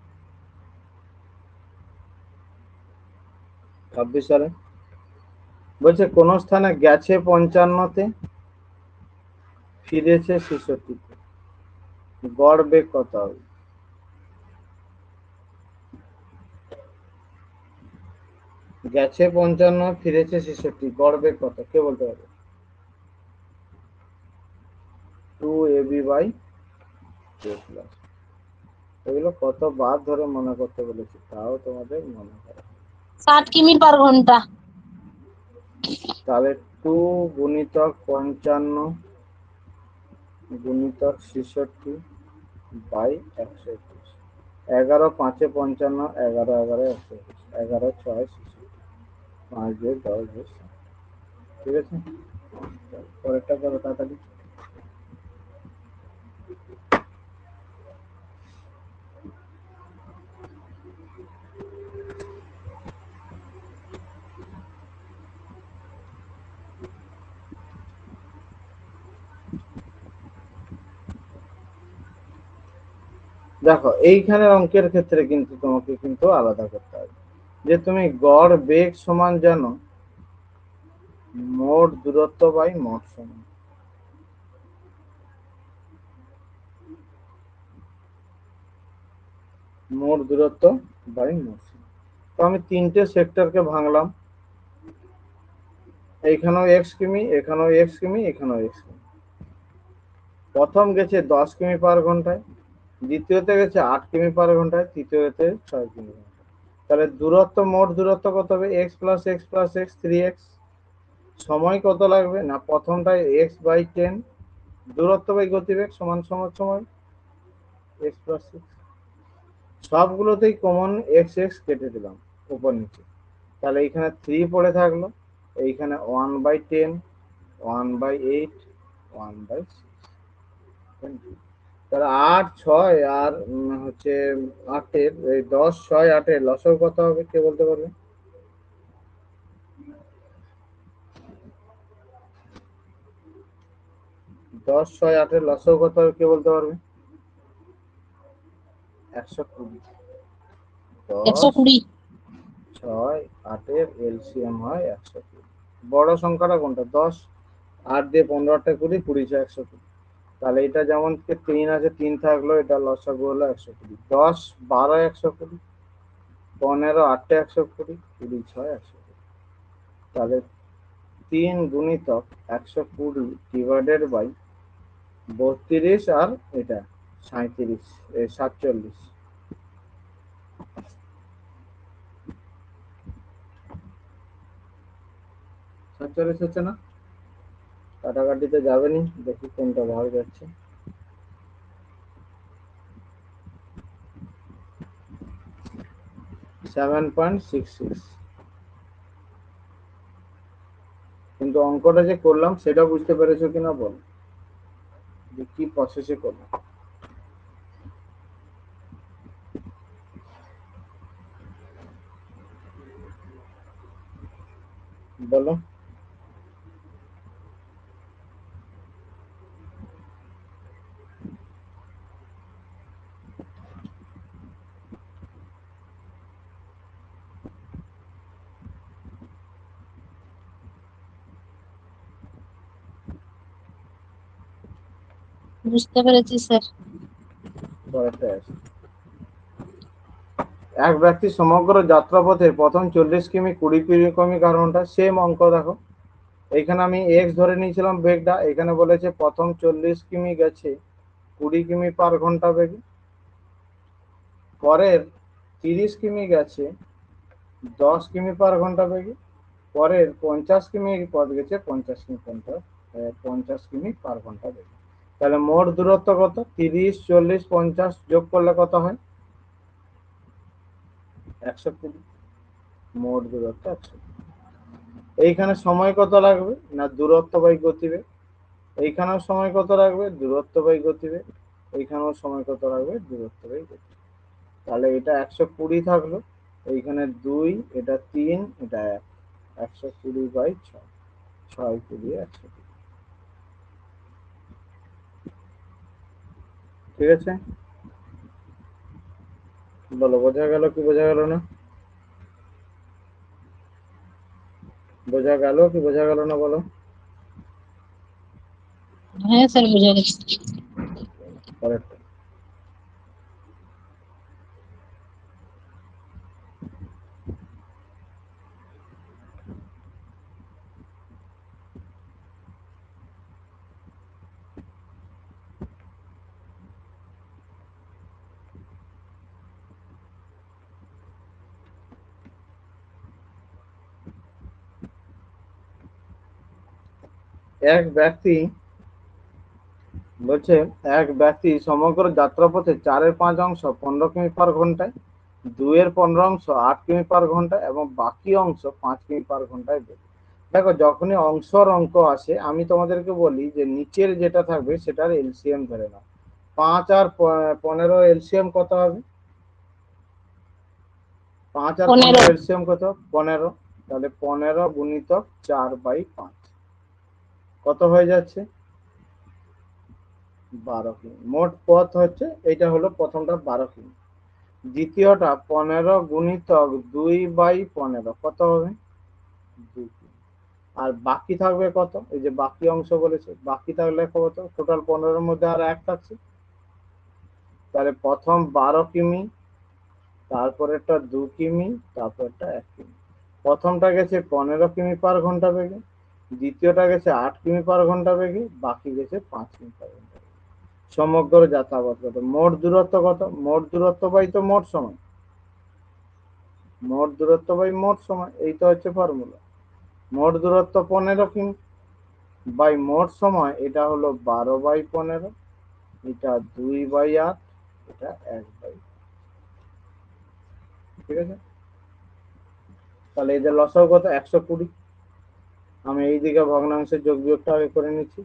26 সালে? বলছে কোন স্থানে গেছে 55-তে, ফিরেছে 66-তে, গড় বেগ কত হবে? গেছে 55, ফিরেছে 66, গড় বেগ কত? কে বলতে পারবে? 2ab/k+। এগুলো কতবার ধরে মনে করতে বলেছি, তাও তোমাদের মনে করে। 60 কিমি/ঘন্টা। তাহলে 2 গুণিতক 55 গুণিতক 66 বাই 121। 11 5 55, 11 11 121, 11 6 66, 5 2 10 2 7। ঠিক আছে, পরেরটা করো তাড়াতাড়ি। দেখো এইখানে অঙ্কের ক্ষেত্রে কিন্তু তোমাকে কিন্তু আলাদা করতে হবে, যে তুমি গড় বেগ সমান জানো মোট দূরত্ব বাই মোট সময়। মোট দূরত্ব বাই মোট সময়। তো আমি 3টে সেক্টরকে ভাঙলাম, এইখানেও x কিমি, এখানেও x কিমি, এখানেও x কিমি। প্রথম গেছে 10 কিমি/ঘন্টায়, দ্বিতীয়তে গেছে 8 কিমি/ঘন্টায়, তৃতীয়তে 6 কিমি। তাহলে দূরত্ব, মোট দূরত্ব কত হবে? x plus x plus x 3x। সময় কত লাগবে? না প্রথমটায় x/10, দূরত্ব বাই গতিবেগ সমান সমান সময় x প্লাস 6। সবগুলোতেই কমন x x কেটে দিলাম উপর নিচে, তাহলে এইখানে 3 পড়ে থাকলো, এইখানে 1/10, 1/8, 1/6। তাহলে 8 6 আর হচ্ছে 8-এর এই 10 6 8-এর লসাগু কত হবে কে বলতে পারবে? 10 6 8-এর লসাগু কত হবে কে বলতে পারবে? 120। 10 120। 6 8-এর এলসিএম হয় 120। বড় সংখ্যাটা কোনটা? 10। 8 দিয়ে 15 টা 20, 20 6 120। তাহলে এটা যেমন 3 আছে, 3 থাকলো, এটা লসাগু হলো 120। 10 12 120, 15 8 120, 20 6 120। তাহলে 3 গুণিতক 120 ডিভাইডেড বাই 32 আর এটা 37 47। 47 হচ্ছে না? কাটাকাটিতে যাবে নি, দেখি কোনটা ভাগ যাচ্ছে। 7.66। কিন্তু অঙ্কটা যে করলাম সেটা বুঝতে পেরেছো কিনা বল, যে কি প্রসেসে করলাম। বলো। বুঝতে পেরেছি স্যার। পরেরটা আছে। এক ব্যক্তি সমগ্র যাত্রাপথে প্রথম 40 কিমি 20 কিমি কার ঘন্টা, সেম অঙ্ক দেখো। এইখানে আমি এক্স ধরে নিয়েছিলাম বেগটা, এখানে বলেছে প্রথম 40 কিমি গেছে 20 কিমি পার ঘন্টা বেগে, পরের 30 কিমি গেছে 10 কিমি পার ঘন্টা বেগে, পরের 50 কিমি পথ গেছে 50 কিমি পার ঘন্টা বেগে। তাহলে মোট দূরত্ব কত? 30 40 50 যোগ করলে কত হয়? 120। মোট দূরত্ব 120। এইখানে সময় কত লাগবে? না দূরত্ব বাই গতিবেগ। এইখানেও সময় কত লাগবে? দূরত্ব বাই গতিবেগ। এইখানেও সময় কত লাগবে? দূরত্ব বাই গতিবেগ। তাহলে এটা 120 থাকলো, এইখানে 2, এটা 3, এটা 1। 120 বাই 6, 6 20 120। ঠিক আছে, বলো বোঝা গেল কি বোঝা গেল না? বোঝা গেল কি বোঝা গেল না বলো। হ্যাঁ স্যার, বুঝে গেছি। পরেরটা। এক ব্যক্তি বলছে এক ব্যক্তি সমগ্র যাত্রাপথে 4/5 অংশ 15 কিমি পার ঘন্টায়, 2-এর 15 অংশ 8 কিমি পার ঘন্টা এবং বাকি অংশ 5 কিমি পার ঘন্টায় বেগে। দেখো যখনই অংশর অঙ্ক আসে আমি তোমাদেরকে বলি যে নিচের যেটা থাকবে সেটার এলসিএম ধরে নাও। 5 আর 15 এলসিএম কত হবে? 5 আর 15 15। এলসিএম কত? 15। তাহলে 15 গুণিতক 4/5 কত হয়ে যাচ্ছে? 12 কিমি। মোট পথ হচ্ছে, এইটা হলো প্রথমটা 12 কিমি। দ্বিতীয়টা 15 গুণিতক 2/15 কত হবে? 2 কিমি। আর বাকি থাকবে কত? এই যে বাকি অংশ বলেছে, বাকি থাকলে কত? টোটাল 15-এর মধ্যে আর 1 থাকছে। তাহলে প্রথম 12 কিমি, তারপরেরটা 2 কিমি, তারপরটা 1 কিমি। প্রথমটা গেছে 15 কিমি পার ঘন্টা বেগে, দ্বিতীয়টা গেছে 8 কিমি পার ঘন্টা বেগে, বাকি গেছে 5 কিমি পার ঘন্টা বেগে। সমগ্র যাত্রাপথ কত? মোট দূরত্ব কত? মোট দূরত্ব বাই তো মোট সময়, মোট দূরত্ব বাই মোট সময়, এই তো হচ্ছে ফর্মুলা। মোট দূরত্ব 15 কিমি বাই মোট সময়, এটা হলো 12/15, এটা 2/8, এটা 1/। ঠিক আছে, তাহলে এদের লসাগু কত? 120। আমি এই দিকে ভগ্নাংশের যোগ বিয়োগটা আগে করে নিচ্ছি।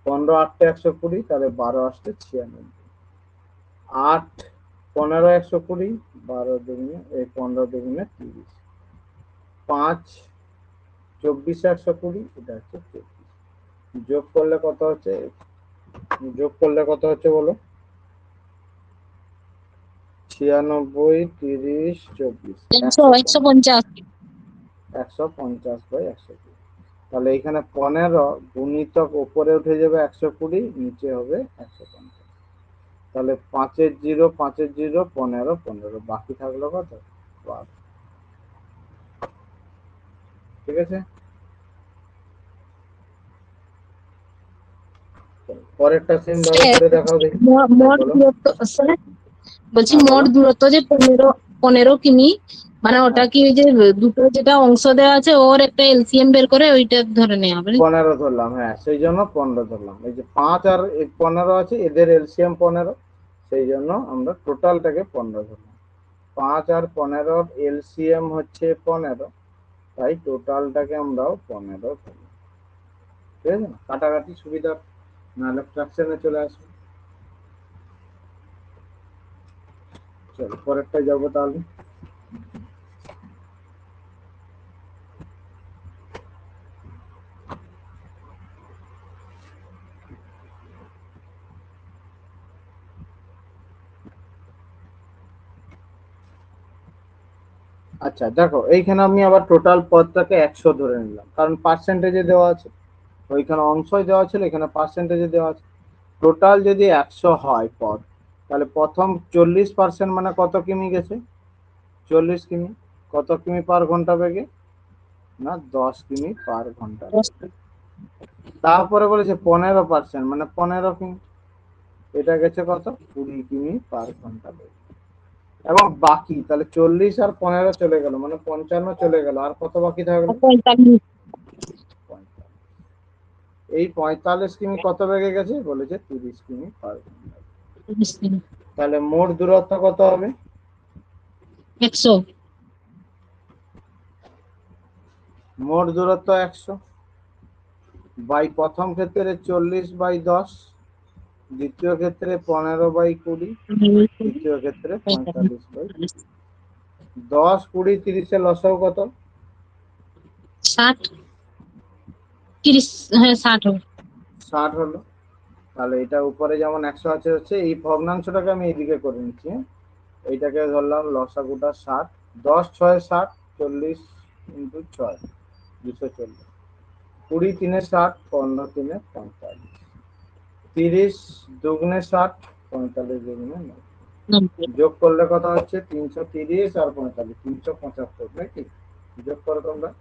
15 8 120, তাহলে 12 আসছে 96। 8 15 120, 12 দুগুণে 15 দুগুণে 30, 5 24 120, এটা হচ্ছে 24। যোগ করলে কত হচ্ছে, বলো? 96 30 24 150 150/120। তাহলে এখানে 15 গুণিতক উপরে উঠে যাবে 120, নিচে হবে 150। তাহলে 5-এর 0 5-এর 0 15 15, বাকি থাকলো কত? 12। ঠিক আছে, পরেরটা সেম ভাবে করে দেখাও দেখি। মোট বলো। দূরত্ব শোনে, বলছি হ্যাঁ মোট বলো। দূরত্ব যে 15 কিমি, মানে ওটা হ্যাঁ, কি ওই যে দুটো যেটা অংশ দেওয়া আছে ওর একটা এলসিএম বের করে ওইটা ধরে নেওয়া হবে নাকি? 15 ধরলাম, হ্যাঁ সেই জন্য 15 ধরলাম। এই যে 5 আর 15 আছে, এদের এলসিএম 15, সেই জন্য আমরা টোটালটাকে 15 ধরলাম। 5 আর 15 এলসিএম হচ্ছে 15, তাই টোটালটাকে আমরাও 15 ধরলাম। ঠিক আছে না, কাটাকাটি সুবিধা, নাহলে ফ্র্যাকশনে চলে আসবে। চলো পরেরটা যাবো তাহলে। আচ্ছা দেখো, এইখানে আমি আবার টোটাল পদটাকে 100 ধরে নিলাম, কারণ পার্সেন্টেজে দেওয়া আছে। ওইখানে অংশই দেওয়া ছিল, এখানে পার্সেন্টেজে দেওয়া আছে। টোটাল যদি 100 হয় পদ, তাহলে প্রথম 40% মানে কত কিমি গেছে? 40 কিমি। কত কিমি পার ঘন্টা বেগে? না, 10 কিমি পার ঘন্টা বেগে। তারপরে বলেছে 15% মানে 15 কিমি, এটা গেছে কত? 20 কিমি পার ঘন্টা বেগে। এবং বাকি তাহলে 40 আর 15 চলে গেল, মানে 55 চলে গেল, আর কত বাকি থাকলো? 45 45। এই 45 কিমি কত বেগে গেছে? বলেছে 30 কিমি পার ঘন্টা। কিমি, তাহলে মোট দূরত্ব কত হবে? 100। মোট দূরত্ব 100 বাই প্রথম ক্ষেত্রে 40/10, দ্বিতীয় ক্ষেত্রে 15/20, তৃতীয় ক্ষেত্রে 45/10। 10 20 30 লসাও কত? 60 30, হ্যাঁ 60 হবে। 60 হলো। তাহলে এটা উপরে যেমন 100 আছে, হচ্ছে এই ভগ্নাংশটাকে আমি এইদিকে করে নিচ্ছি, হ্যাঁ? এইটাকে ধরলাম লসাগুটা 60। 10 6 60, 40 ইন্টু 6 240, 20 3 60, 15 3 45, 30 দুগুণে 60, 45 দুগুণে 90। 90। যোগ করলে কত হচ্ছে? 330 আর 45 375, নাকি? যোগ করো তোমরা।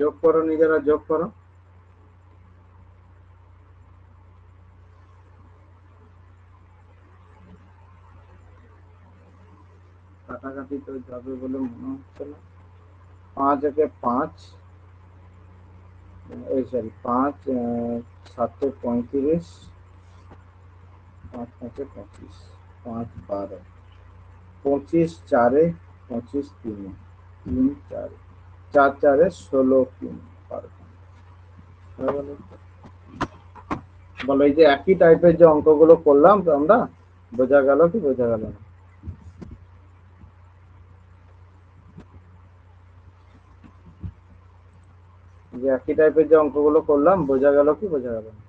যোগ করো, নিজেরা যোগ করো। কাটাকাটি তো যাবে বলে মনে হচ্ছে না। 5 একে 5, এই সরি 5 7 35, 5 5 25, 5 12, 25 4 25 3 3 4 4 4 16 3 বলো। এই যে একই টাইপের যে অঙ্কগুলো করলাম তো আমরা, বোঝা গেল কি বোঝা গেল না? যে একই টাইপের যে অঙ্কগুলো করলাম, বোঝা গেল কি বোঝা গেল না?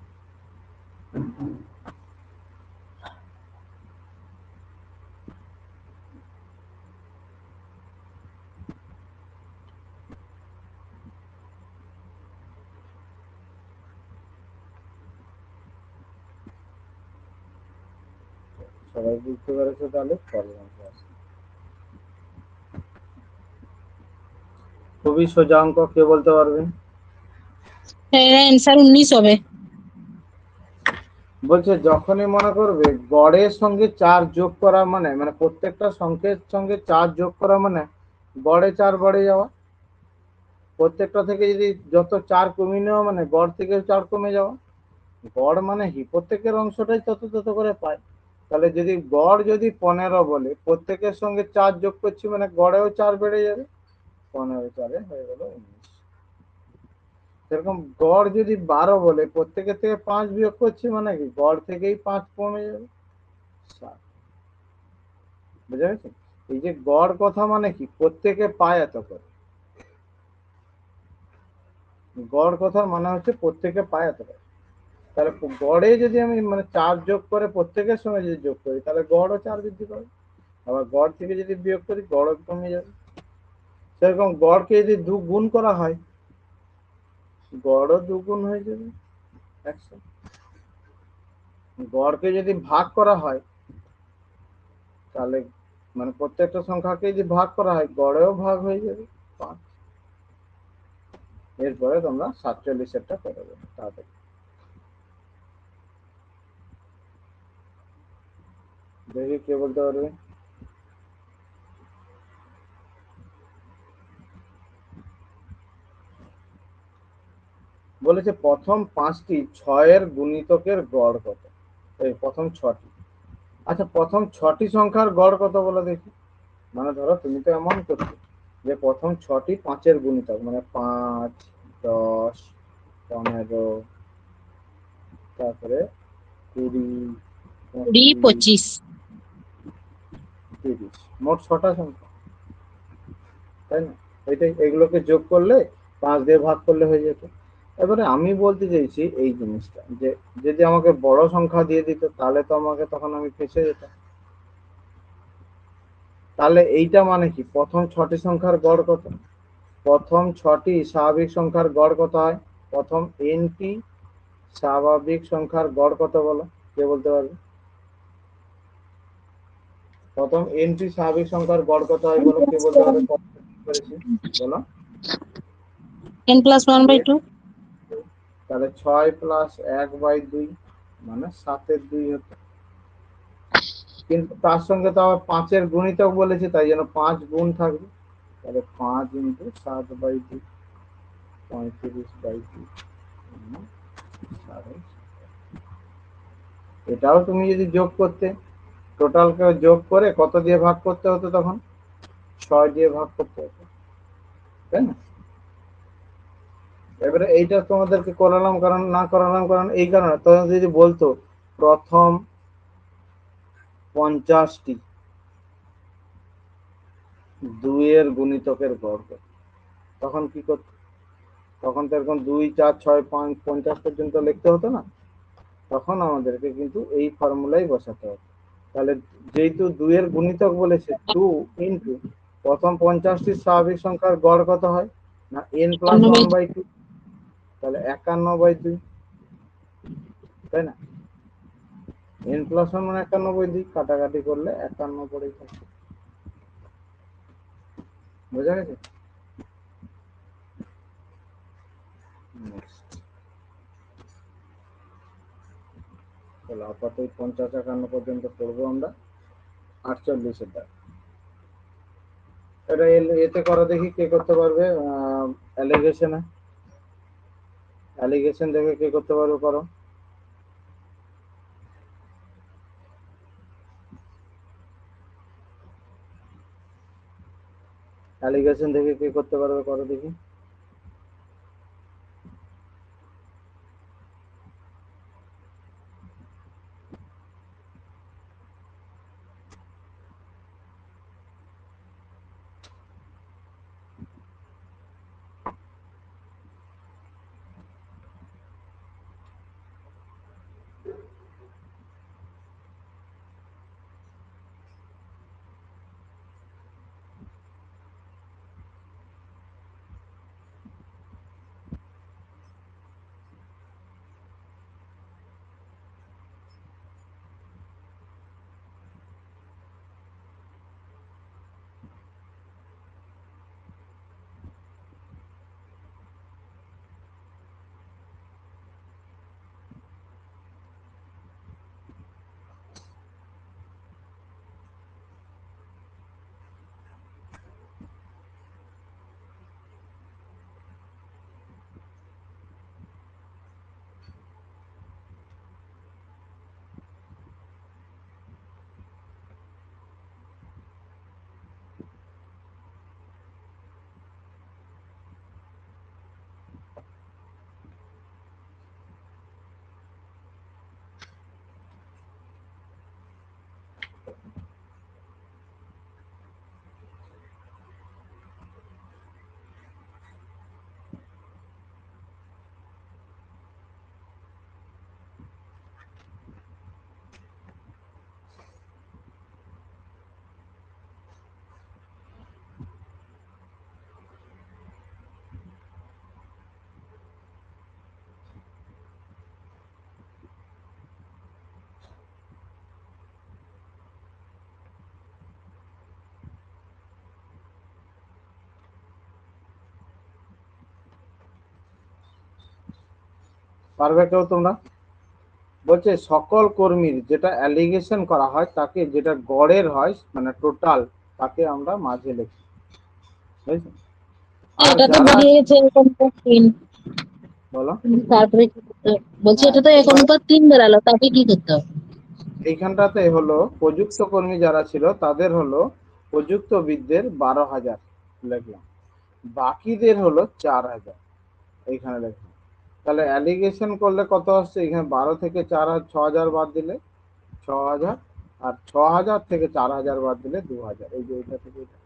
সবাই বুঝতে পেরেছো? তাহলে পরের অঙ্ক আসি। খুবই সোজা অঙ্ক, কে বলতে পারবেন? এর অ্যান্সার 19 হবে। বলছে যখনই মনে করবে গড়ের সঙ্গে 4 যোগ করা মানে, প্রত্যেকটা সংখ্যের সঙ্গে 4 যোগ করা মানে গড়ে 4 বেড়ে যাওয়া। প্রত্যেকটা থেকে যদি যত 4 কমিয়ে নেওয়া মানে গড় থেকে 4 কমে যাওয়া। গড় মানে প্রত্যেকের অংশটাই তত তত করে পায়। তাহলে যদি গড় যদি 15 বলে, প্রত্যেকের সঙ্গে 4 যোগ করছি মানে গড়েও 4 বেড়ে যাবে। 15 4 হয়ে গেল 19। সেরকম গড় যদি 12 বলে প্রত্যেকের থেকে 5 বিয়োগ করছি মানে কি গড় থেকেই 5 কমে যাবে 7। বুঝা গেছে? এই যে গড় কথা মানে কি প্রত্যেকে পায় এত করে, গড় কথার মানে হচ্ছে প্রত্যেকে পায় এত করে। তাহলে গড়ে যদি আমি মানে 4 যোগ করে প্রত্যেকের সঙ্গে যদি যোগ করি তাহলে গড়ও 4 বৃদ্ধি পাবে, আবার গড় থেকে যদি বিয়োগ করি গড়ও কমে যাবে। সেরকম গড়কে যদি 2 গুণ করা হয় গড়ও 2 গুণ হয়ে যাবে 100। গড়কে যদি ভাগ করা হয় তাহলে মানে প্রত্যেকটা সংখ্যাকে যদি ভাগ করা হয় গড়েও ভাগ হয়ে যাবে 5। এরপরে তোমরা 47 করে দেবে তাড়াতাড়ি। দেখি কে বলতে পারবে। বলেছে প্রথম 5টি 6-এর গুণিতকের গড় কত? এই প্রথম 6টি। আচ্ছা প্রথম 6টি সংখ্যার গড় কত বলো দেখি। মানে ধরো তুমি তো এমন করছো যে প্রথম 6টি 5-এর গুণিতক মানে 5 10 15 তারপরে 20 20 25 25 30 মোট 6টা সংখ্যা, তাই না? এগুলোকে যোগ করলে 5 দিয়ে ভাগ করলে হয়ে যেত। এবারে আমি বলতে চাইছি এই জিনিসটা যে যদি আমাকে বড় সংখ্যা দিয়ে দিত তাহলে তো আমাকে তখন আমি ফেঁসে যেতাম। তাহলে এইটা মানে কি প্রথম 6টি সংখ্যার গড় কত? প্রথম 6টি স্বাভাবিক সংখ্যার গড় কত হয়? প্রথম nটি স্বাভাবিক সংখ্যার গড় কত বলো, কে বলতে পারবে? প্রথম nটি স্বাভাবিক সংখ্যার গড় কত হয় বলো, কে বলতে পারবে? কত করেছি বলো। n plus 1/2 তাহলে 6 প্লাস 1/2 মানে 7-এর 2 হতো, কিন্তু তার সঙ্গে তো আবার 5-এর গুণিতক বলেছে তাই জন্য 5 গুণ থাকবে। তাহলে 5 ইন্টু 7/2 35/2 সাড়ে। এটাও তুমি যদি যোগ করতে টোটালকে যোগ করে কত দিয়ে ভাগ করতে হতো তখন? 6 দিয়ে ভাগ করতে হতো, তাই না? এবারে এইটা তোমাদেরকে করালাম কারণ না করালাম কারণ এই কারণে তোমরা যদি বলতো প্রথম 50টি 2-এর গুণিতকের গড় কত? তখন কি করতো? তখন তো এরকম 2 4 6 5 50 পর্যন্ত লিখতে হতো না, তখন আমাদেরকে কিন্তু এই ফর্মুলাই বসাতে হবে। তাহলে যেহেতু 2-এর গুণিতক বলেছে 2 ইন্টু প্রথম 50টি স্বাভাবিক সংখ্যার গড় কত হয় না n প্লাস 1/2, তাহলে 51/2, তাই না? n প্লাস 1 মানে 51/2, কাটাকাটি করলে 51 পড়েই থাকে। বোঝা গেছে? Next. তাহলে আপাতত 50 51 পর্যন্ত করবো আমরা। 48-এর এটা এতে করো দেখি কে করতে পারবে। অ্যালিগেশন দেখে কে করতে পারবে করো। অ্যালিগেশন দেখে কে করতে পারবে করো দেখি। পারবে কেউ তোমরা? বলছে সকল কর্মীর যেটা অ্যালিগেশন করা হয় তাকে, যেটা গড়ের হয় মানে টোটাল, তাকে আমরা মাঝে লিখি, বুঝেছো? আর এটা তো যারা, দাঁড়িয়েছে 1:3, বলো। তারপরে কি করতে হবে? বলছি হ্যাঁ, এটা তো এবার 1:3 দাঁড়ালো, তাকে কি করতে হবে? এইখানটাতে হলো প্রযুক্ত কর্মী যারা ছিল তাদের হলো প্রযুক্তবিদদের 12,000 লিখলাম, বাকিদের হলো 4,000 এইখানে লিখলাম। তাহলে অ্যালিগেশন করলে কত আসছে? এখানে 12 থেকে 6,000 বাদ দিলে 6,000, আর 6,000 থেকে 4,000 বাদ দিলে 2,000, এই যে এটা থেকে এটা।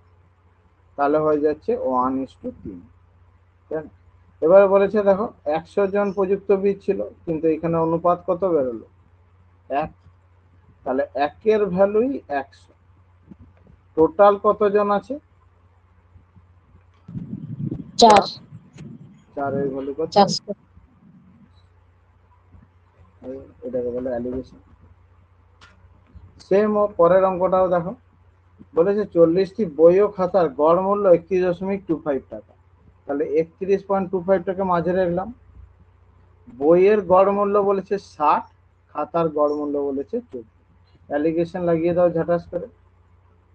তাহলে হয়ে যাচ্ছে 1:3। এবারে বলেছে দেখো 100 জন প্রযুক্তবিদ ছিল, কিন্তু এখানে অনুপাত কত বেরোলো? 1। তাহলে 1-এর ভ্যালুই 100। টোটাল কতজন আছে? 4, 4-এর ভ্যালু কত? 400। এটাকে বলে অ্যালিগেশন। সেম পরের অঙ্কটাও দেখো, বলেছে 40টি বই ও খাতার গড় মূল্য 31.25 টাকা। তাহলে 31.25 টাকা মাঝে রাখলাম। বইয়ের গড় মূল্য বলেছে 60, খাতার গড় মূল্য বলেছে 14। অ্যালিগেশন লাগিয়ে দাও ঝাটাস করে,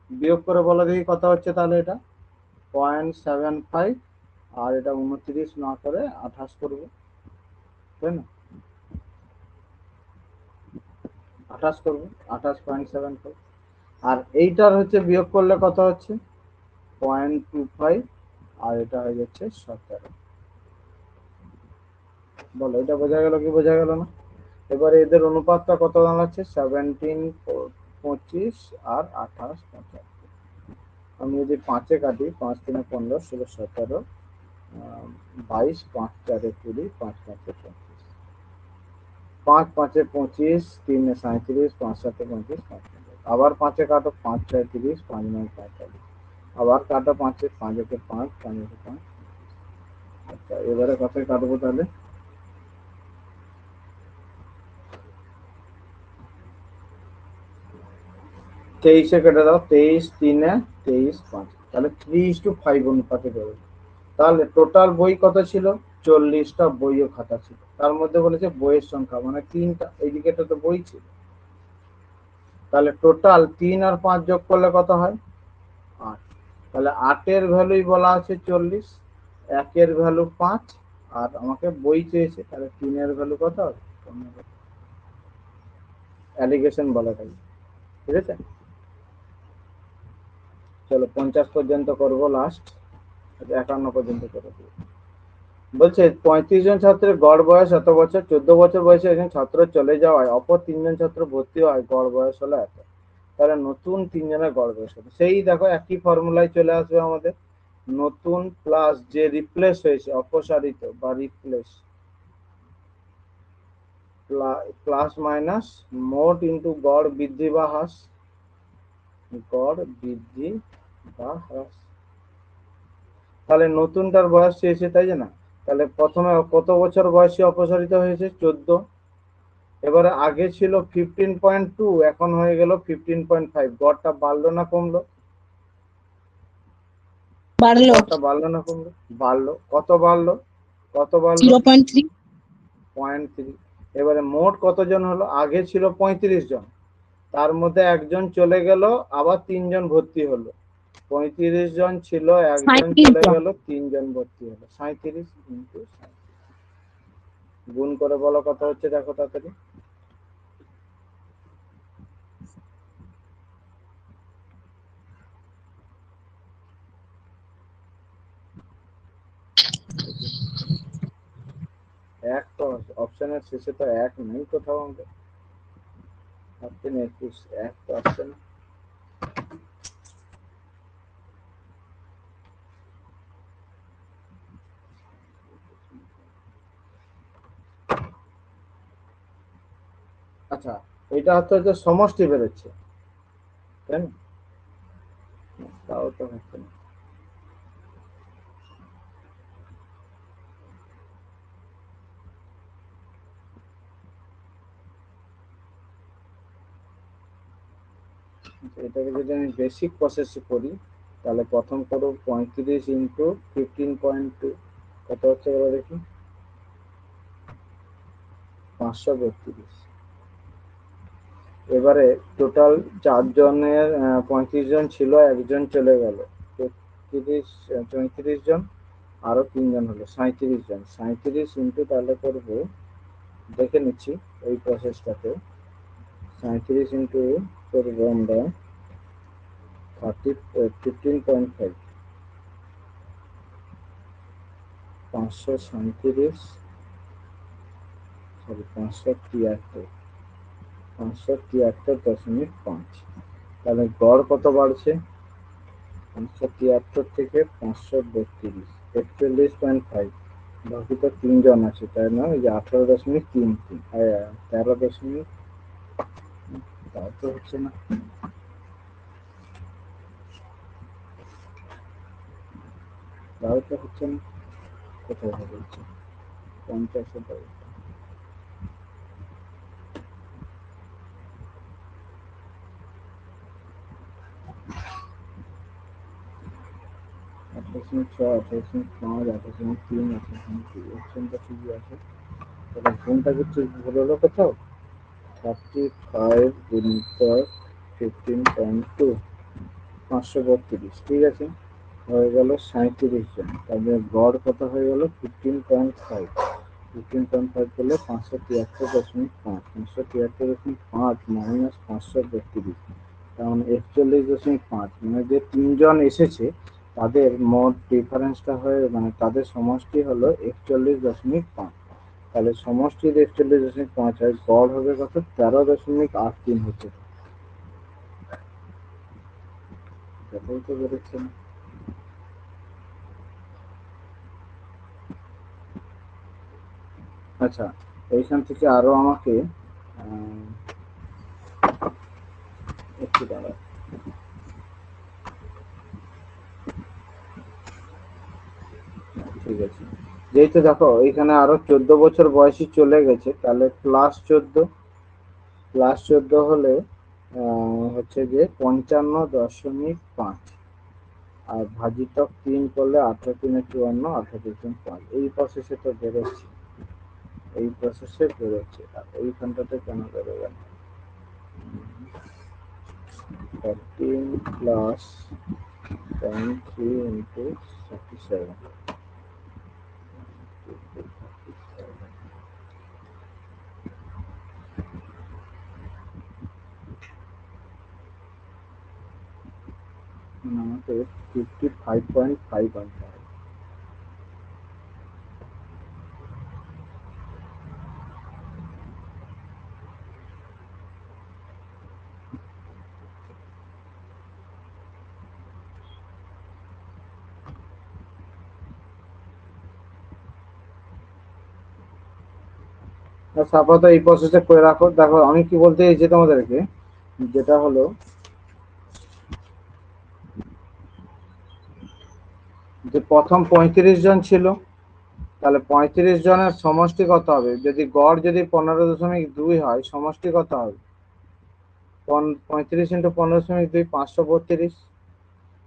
বিয়োগ করে বলো দেখি কত হচ্ছে। তাহলে এটা 0.75, আর এটা 29 না করে 28 করবো, তাই না? 28 করবো, 28.75। আর এইটার হচ্ছে বিয়োগ করলে কত হচ্ছে? 0.25, আর এটা হয়ে যাচ্ছে 17। বলো এটা বোঝা গেল কি বোঝা গেল না? এবারে এদের অনুপাতটা কত দাঁড়াচ্ছে? 17, 25 আর 28, 75। আমি যদি 5-এ কাটি, 5×3 = 15, 16, 17, 22, 5×4 = 20, 5×5 = 35, 5×5 = 25, 3-এ 37, 5×7 = 35, 5×5। আবার 5-এ কাটো, 5×6 = 30, 5×9 = 45। আবার কাটো 5-এ, 5-এ 5, 5-এ 5। আচ্ছা, এবারে কত কাটবো তাহলে? তেইশে কেটে দাও, 23, 3-এ 23, 5। তাহলে 3:5 অনুপাতে দেবে। তাহলে টোটাল বই কত ছিল? 40টা বই ও খাতা ছিল। তার মধ্যে বলেছে বইয়ের সংখ্যা মানে 3টা, এইদিকে তো বই ছিল। তাহলে টোটাল 3 আর 5 যোগ করলে কত হয়? 8। তাহলে 8-এর ভ্যালুই বলা আছে 40, 1-এর ভ্যালু 5, আর আমাকে বই চেয়েছে, তাহলে 3-এর ভ্যালু কত হবে? অ্যালিগেশন বলা থাকে, ঠিক আছে? চলো 50 পর্যন্ত করবো, লাস্ট 51 পর্যন্ত করে দেবো। বলছে 35 জন ছাত্রের গড় বয়স এত বছর, 14 বছর বয়সে একজন ছাত্র চলে যাওয়ায় অপর 3 জন ছাত্র ভর্তি হয়, গড় বয়স হলো এত। তাহলে নতুন 3 জনের গড় বয়স হবে, সেই দেখো একই ফর্মুলায় চলে আসবে আমাদের। নতুন প্লাস যে রিপ্লেস হয়েছে, অপসারিত বা রিপ্লেস, প্লাস মাইনাস মোট ইন্টু গড় বৃদ্ধি বা হ্রাস, গড় বৃদ্ধি বা হ্রাস। তাহলে নতুনটার বয়স চেয়েছে, তাই না? তাহলে প্রথমে কত বছর বয়সে অপসারিত হয়েছে? 14। এবারে আগে ছিল 15.2, এখন হয়ে গেল 15.5। গড়টা বাড়লো না কমলো? বাড়লো গড়টা বাড়লো না কমলো? বাড়লো। কত বাড়লো? কত বাড়লো? 0.3। 0.3। এবারে মোট কতজন হলো? আগে ছিল 35 জন, তার মধ্যে একজন চলে গেল, আবার 3 জন ভর্তি হলো। 35 জন ছিল, একজন 37 চলে জন। গেল, 3 জন ভর্তি হলো। 37 ইন্টু 37। গুণ করে বলো কত হচ্ছে, দেখো তাড়াতাড়ি। এক তো অপশনের শেষে তো এক নেই কোথাও, আমাদের অপশন 21, এক তো অপশন। আচ্ছা, এটা হচ্ছে সমষ্টি বেরোচ্ছে, তাই না? তাও তো হচ্ছে না। এটাকে যদি আমি বেসিক প্রসেসে করি, তাহলে প্রথম করো 35 ইন্টু 15.2, কত হচ্ছে বলো দেখি? 532। এবারে টোটাল 4 জনের 35 জন ছিল, একজন চলে গেল, 34 জন, আরো 3 জন হলো 37 জন। 37 ইন্টু তাহলে করবো, দেখে নিচ্ছি এই প্রসেসটাতে, 37 ইন্টু করবো আমরা 15.5, 537, সরি 573, 573.5। তাহলে গড় কত বাড়ছে? 573 থেকে 532, 41.5। বাকি তো 3 জন আছে, তাই না? এই যে 18.33, 13 দশমিক, তাও তো হচ্ছে না, তাও তো হচ্ছে না, কোথায় হচ্ছে 50 8.6, 8.5, 8.3, 8.2 অপশনটা ঠিকই আছে। তাহলে কোনটা কি ঠিক ভুল হলো কোথাও? 35 ইন্টু 15.2, 532, ঠিক আছে, হয়ে গেল 37 জন। তাহলে গড় কত হয়ে গেল? 15.5, 15.5 করলে 573.5, 573.5 মাইনাস 532, তার মানে 41.5। মানে যে 3 জন এসেছে তাদের মোট ডিফারেন্সটা হয়ে, মানে তাদের সমষ্টি হলো 41.5। তাহলে সমষ্টির 41.5 হয়, গড় হবে কত? 13.83 হচ্ছে। দেখো তো বেরোচ্ছে না। আচ্ছা, এইখান থেকে আরো আমাকে একটু দাঁড়া, ঠিক আছে। যেহেতু দেখো এখানে আরো 14 বছর বয়সী চলে গেছে, তাহলে +14 হলে হচ্ছে যে 55.5, আর ভাজিতক 3 করলে 18×3 = 54, 5। এই প্রসেসে তো বেরোচ্ছে, এই প্রসেসে বেরোচ্ছে। আর এইখানটাতে কেন বেরোবে না? 14 প্লাস 0.3 ইন্টু 37, আমাকে 55.5 আনতে হবে। আচ্ছা, আপাতত এই প্রসেসে করে রাখো। দেখো আমি কি বলতে চাইছি তোমাদেরকে, যেটা হলো যে প্রথম 35 জন ছিল, তাহলে 35 জনের সমষ্টি কত হবে? যদি গড় যদি 15.2 হয়, সমষ্টি কত হবে? 35 ইন্টু 15.2, 532।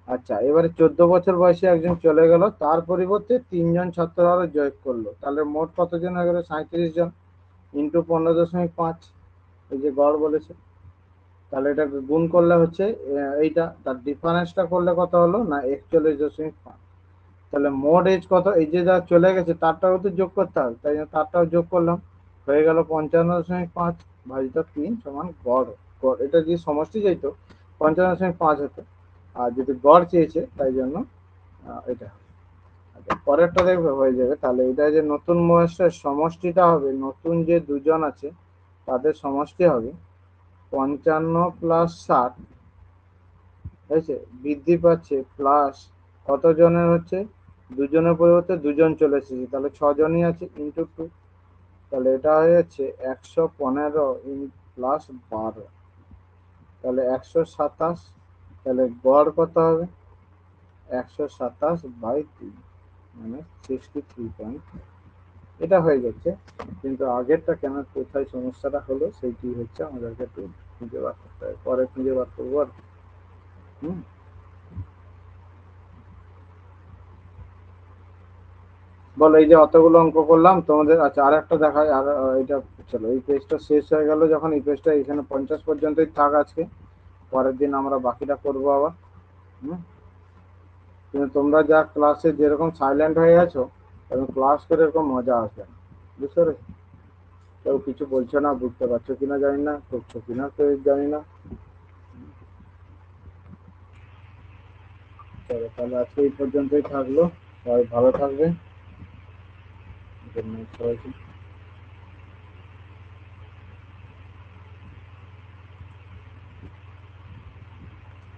আচ্ছা, এবারে 14 বছর বয়সে একজন চলে গেল, তার পরিবর্তে 3 জন ছাত্র আরো যোগ করলো, তাহলে মোট কতজন হয়ে গেল? 37 জন ইন্টু 15.5, এই যে গড় বলেছে। তাহলে এটা গুণ করলে হচ্ছে এইটা, তার ডিফারেন্সটা করলে কত হলো না 41.5। তাহলে মোট এজ কত? এই যে যা চলে গেছে তারটাও তো যোগ করতে হবে, তাই জন্য তারটাও যোগ করলাম, হয়ে গেল 55.5 ভাজিত 3 সমান গড়। গড় এটা যদি সমষ্টি চাইতো 55.5 হতো, আর যদি গড় চেয়েছে তাই জন্য এটা। আচ্ছা, পরেরটা দেখবে হয়ে যাবে। তাহলে এটা যে নতুন বয়সের সমষ্টিটা হবে, নতুন যে দুজন আছে তাদের সমষ্টি হবে 55 প্লাস 60, হয়েছে, বৃদ্ধি পাচ্ছে প্লাস কতজনের হচ্ছে? দুজনের পরিবর্তে দুজন চলে এসেছে, তাহলে 6 জনই আছে, ইন্টু 2। তাহলে এটা হয়ে যাচ্ছে 115 প্লাস 12, তাহলে 127। তাহলে গড় কত হবে? 127/3, মানে 63. এটা হয়ে যাচ্ছে, কিন্তু আগেরটা কেন, কোথায় সমস্যাটা হলো সেইটি হচ্ছে আমাদেরকে একটু খুঁজে বার করতে হবে, পরে খুঁজে বার করবো আর কি। হুম। বলো এই যে অতগুলো অঙ্ক করলাম তোমাদের, আচ্ছা আর একটা দেখাই, আর এটা চলো এই পেজটা শেষ হয়ে গেল যখন, এই পেজটা এখানে 50 পর্যন্তই থাক আজকে, পরের দিন আমরা বাকিটা করবো আবার। হুম, কিন্তু তোমরা যা ক্লাসে যেরকম সাইলেন্ট হয়ে আছো, এবং ক্লাস করে এরকম মজা আসবে না, বুঝতে পেরেছো? কেউ কিছু বলছো না, বুঝতে পারছো কিনা জানি না, করছো কিনা তো জানি না। চলো তাহলে আজকে এই পর্যন্তই থাকলো, সবাই ভালো থাকবে। গুড নাইট সবাইকে।